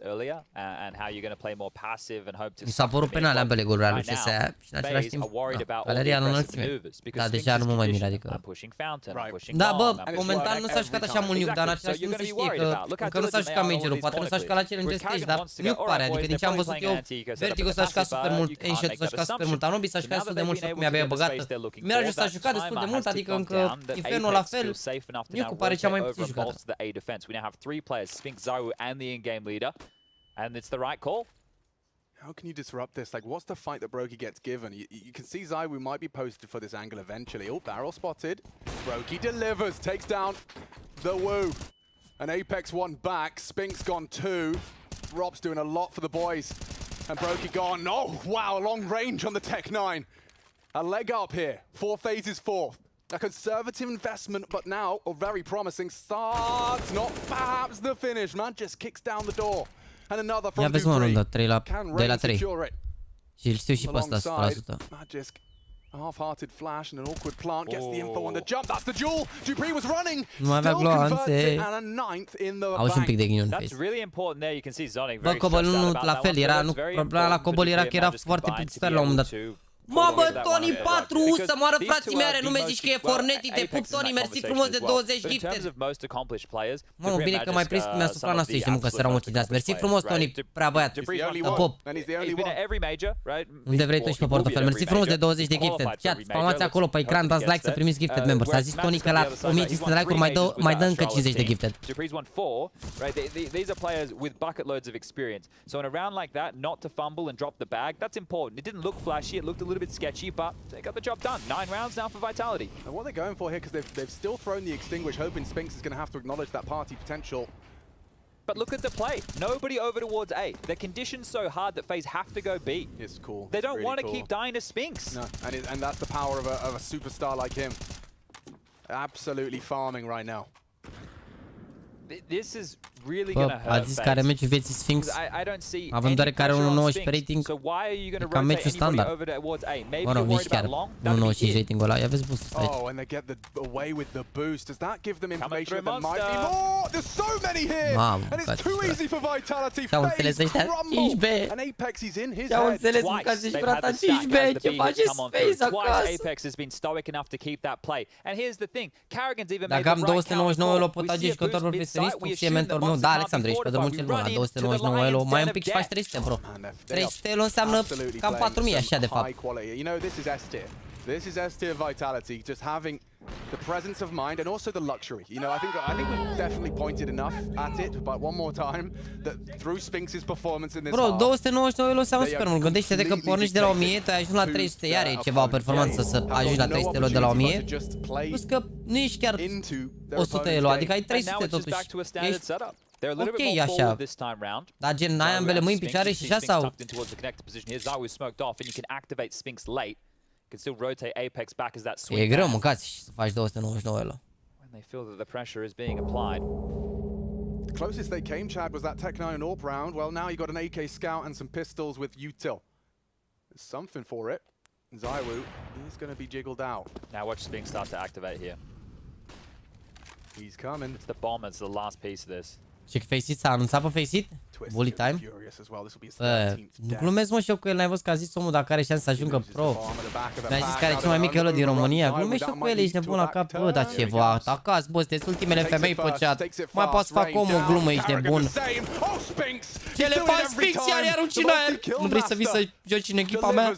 mi s-a părut penale ambele goluri ale CSA și în același timp Valeria în înălțime. Da, deja nu mă mai mir, adică... Da, bă, momentan nu s-a jucat așa mult Nuke, dar în același timp se știe că încă nu s-a jucat Major-ul, poate nu s-a jucat la Challenge Stage, dar Nuke pare, adică din ce am văzut eu, Vertigo s-a jucat super mult, Ancient s-a jucat super mult, Anobi s-a jucat destul de mult și acum mi-a băgat. Mirage s-a jucat destul de mult, adică încă Inferno la fel. safe enough to now rotate over and bolster the A defense. We now have 3 players, Spinks, ZywYY, and the in-game leader, and it's the right call. How can you disrupt this? Like, what's the fight that Brokey gets given? You can see ZywYY might be posted for this angle eventually. Oh, barrel spotted. Brokey delivers, takes down the Woo. An Apex 1 back, Spinks gone 2. Rob's doing a lot for the boys. And Brokey gone. Oh, wow, long range on the Tech 9. A leg up here. 4 phases 4. A conservative investment, but now a very promising start. Not perhaps the finish, man. Just kicks down the door. And another from Dupree. Can Ray secure it? Alongside Magisk. A half-hearted flash and an awkward plant gets the info on the jump. That's the duel. Dupree was running. Still converts it, and a 9th in the bank. That's really important there. You can see Zonic very stressed out about that one. Problema la Cobol era că era foarte plictisitor la un moment dat. Mamă, Tony 4, să moară frații mei, are nume, zici că e Forneti, te pup, Tony, mersi frumos de 20 gifted. Mamă, bine că mai prins că mi-a suplat asta, ești muncă, săram ucideați. Mersi frumos, Tony, prea băiat, te pup. Unde vrei tu și pe portofel, mersi frumos de 20 de gifted. Chat, spamați acolo pe ecran, dați like să primiți gifted members. A zis Tony că la 1500 de like-uri mai dă încă 50 de gifted. Dupree's won 4, right? These are players with bucket loads of experience. So in a round like that, not to fumble and drop the bag, that's important. It didn't look flashy, it looked a little bit sketchy, but they got the job done. 9 rounds now for Vitality. And what they're going for here, because they've still thrown the extinguish, hoping Spinks is going to have to acknowledge that party potential. But look at the play. Nobody over towards A. They're conditioned so hard that FaZe have to go B. It's cool. They don't want to keep dying to Spinks. No, and that's the power of a superstar like him. Absolutely farming right now. This is really going to hurt. A zis că are meciul vieții Sphinx. Având doar care 1.19 pe rating, e cam meciul standard. Mă rog, nici chiar 1.95 rating-ul ăla. Ia vezi boost-ul aici. Oh, and they get away with the boost. Does that give them information that might be more? There's so many here! And it's too easy for Vitality. FaZe crumble. And Apex is in his head. Ce-au înțeles, mâncați și frata 5B. Ce faceți FaZe acasă? Apex has been stoic enough to keep that play. And here's the thing. Carrigan's even made Dacă am the right 299 elo potagici contorul profesionist, tu fie mentor meu. Da, Alexandru, ești pe drumul cel bun la 299 elo. Mai un pic și faci 300, bro. 300 elo înseamnă cam 4000 așa de fapt. You know, this is S-tier. This is S-tier Vitality, just having the presence of mind and also the luxury. You know, I think we've definitely pointed enough at it, but one more time, that through Spinks' performance in this Bro, 299 elo înseamnă super mult. Gândește-te că pornești de la 1000, tu ai ajuns la 300, iar e ceva performanță să ajungi la 300 elo de la 1000. Plus că nu ești chiar 100 elo, adică ai 300 totuși. Ești ok așa. Dar gen, n-ai ambele mâini, picioare și așa sau? E greu, mâncați să faci 299 elo. The closest they came, Chad, was that Tech 9 and AWP round. Well, now you got an AK Scout and some pistols with util. There's something for it. ZywYY, he's going to be jiggled out. Now watch Spinks start to activate here. He's coming. It's the bomb, it's the last piece of this. Și FaceIt s-a anunțat pe FaceIt? Bully time? Nu glumesc, mă, și eu cu el, n-ai văzut că a zis omul dacă are șanse să ajungă pro. Mi-a zis că are cel mai mic elo din România. Glumesc și eu cu el, ești nebun la cap. Bă, dar ce vă atacați, bă, sunteți ultimele femei pe chat. Mai poți să fac omul o glumă, ești nebun. Ce le faci, Spinks, iar arunci în aer. Nu vrei să vii să joci în echipa mea?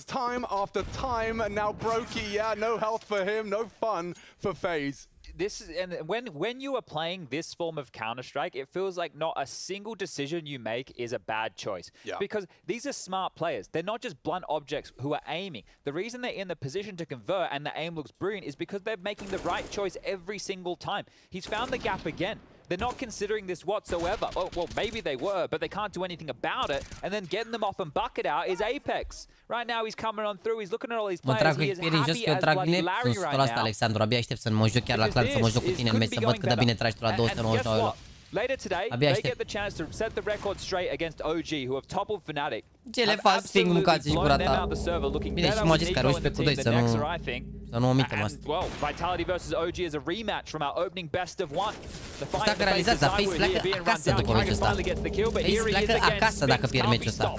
This is, and when you are playing this form of Counter-Strike, it feels like not a single decision you make is a bad choice. Yeah. Because these are smart players. They're not just blunt objects who are aiming. The reason they're in the position to convert and the aim looks brilliant is because they're making the right choice every single time. He's found the gap again. They're not considering this whatsoever. Oh, well, maybe they were, but they can't do anything about it. And then getting them up and bucket out is Apex. Right now, he's coming on through. He's looking at all these players. He is happy as bloody Larry right now. Alexandru, abia aștept să mă joc chiar la clan, să mă joc cu tine în meci, să văd cât de bine tragi tu la 299 elo. Later today, they get the chance to set the record straight against OG, who have toppled Fnatic. Ce le faci, Sphinx, mâncați și gura ta. Bine, și Magis care 11 cu 2, să nu omitem asta. Well, Vitality versus OG is a rematch from our opening best of one. Asta că realizați, dar FaZe pleacă acasă după meciul ăsta. FaZe pleacă acasă dacă pierd meciul ăsta.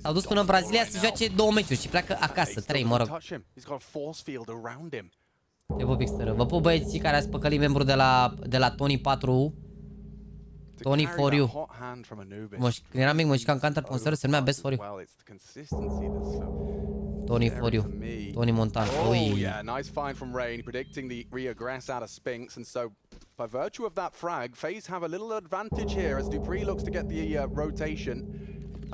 S-au dus până în Brazilia să joace 2 meciuri și pleacă acasă, 3, mă rog. Te vă pixteră. Vă pup băieții care ați păcălit membru de la Tony 4. Tony for you. Când eram mic mă jucam Counter pe un server, se numea Best for you. Tony for you. Tony Montana. Oh yeah, nice find from Rain, predicting the reaggress out of Spinks, and so by virtue of that frag, FaZe have a little advantage here as dupreeh looks to get the rotation.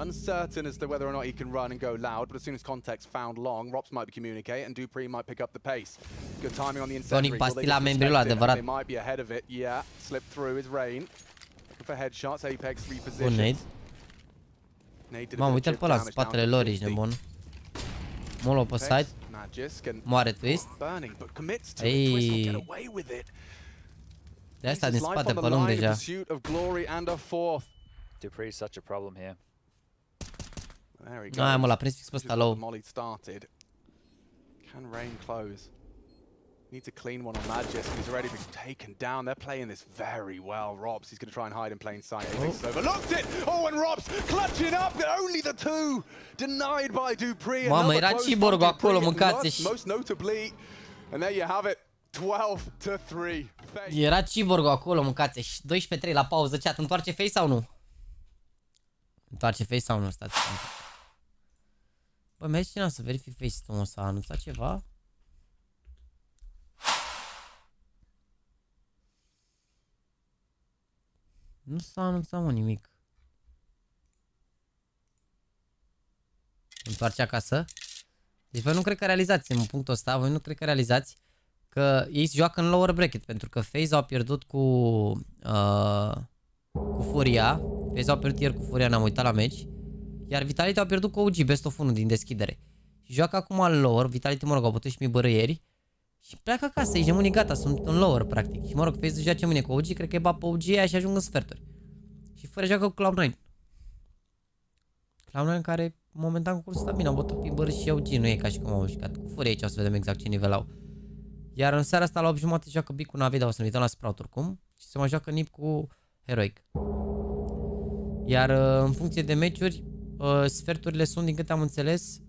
Uncertain as to whether or not he can run and go loud, but as soon as context found long, Rops might communicate and dupreeh might pick up the pace. Good timing on the incendiary. They might be ahead of it. Yeah, slip through is Rain. Looking for headshots. Apex repositions. Mamă, uite-l pe ăla, spatele lor, ești nebun. Molo pe side. Moare twist. Ei. De asta din spate pe lung deja. dupreeh is such a problem here. Ai mă, l-a prins fix pe ăsta low. Can Rain close? Need to clean one on Magis. He's already been taken down. They're playing this very well. Robs, he's going to try and hide in plain sight. Apex has overlooked it. Oh, and Robs clutching up. Only the two denied by dupreeh. Mamă, era Ciborg acolo, mâncați-și. Most notably, and there you have it. 12-3. Era Ciborg acolo, mâncați-și. 12-3 la pauză. Chat, întoarce FaZe sau nu? Întoarce FaZe sau nu? Stați. Bă, mergi cineva să verific FaZe-ul ăsta. A anunțat ceva? Nu s-a anunțat, mă, nimic. Întoarce acasă. Deci voi nu cred că realizați în punctul ăsta, voi nu cred că realizați că ei se joacă în lower bracket, pentru că FaZe au pierdut cu Furia. FaZe au pierdut ieri cu Furia, ne-am uitat la meci. Iar Vitality au pierdut cu OG, best of 1 din deschidere. Și joacă acum în lower, Vitality, mă rog, au bătut și mi bără ieri. Și pleacă acasă, ești gata, sunt în lower, practic. Și mă rog, FaZe joace mâine cu OG, cred că e bat pe OG aia și ajung în sferturi. Și fără joacă cu Cloud9. Cloud9 care, momentan, cu cursul ăsta bine, au bătut Pimber și OG, nu e ca și cum au jucat cu Furia aici, o să vedem exact ce nivel au. Iar în seara asta, la 8 jumate, joacă Big cu Navi, dar o să ne uităm la Sprout oricum. Și se mai joacă Nip cu Heroic. Iar în funcție de meciuri, sferturile sunt, din câte am înțeles,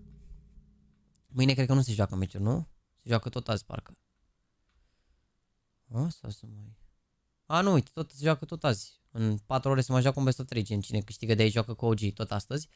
mâine cred că nu se joacă meciuri, nu? Se joacă tot azi, parcă. Asta să mai... A, nu, uite, tot se joacă tot azi. În 4 ore se mai joacă un best of 3, gen cine câștigă de aici joacă cu OG tot astăzi.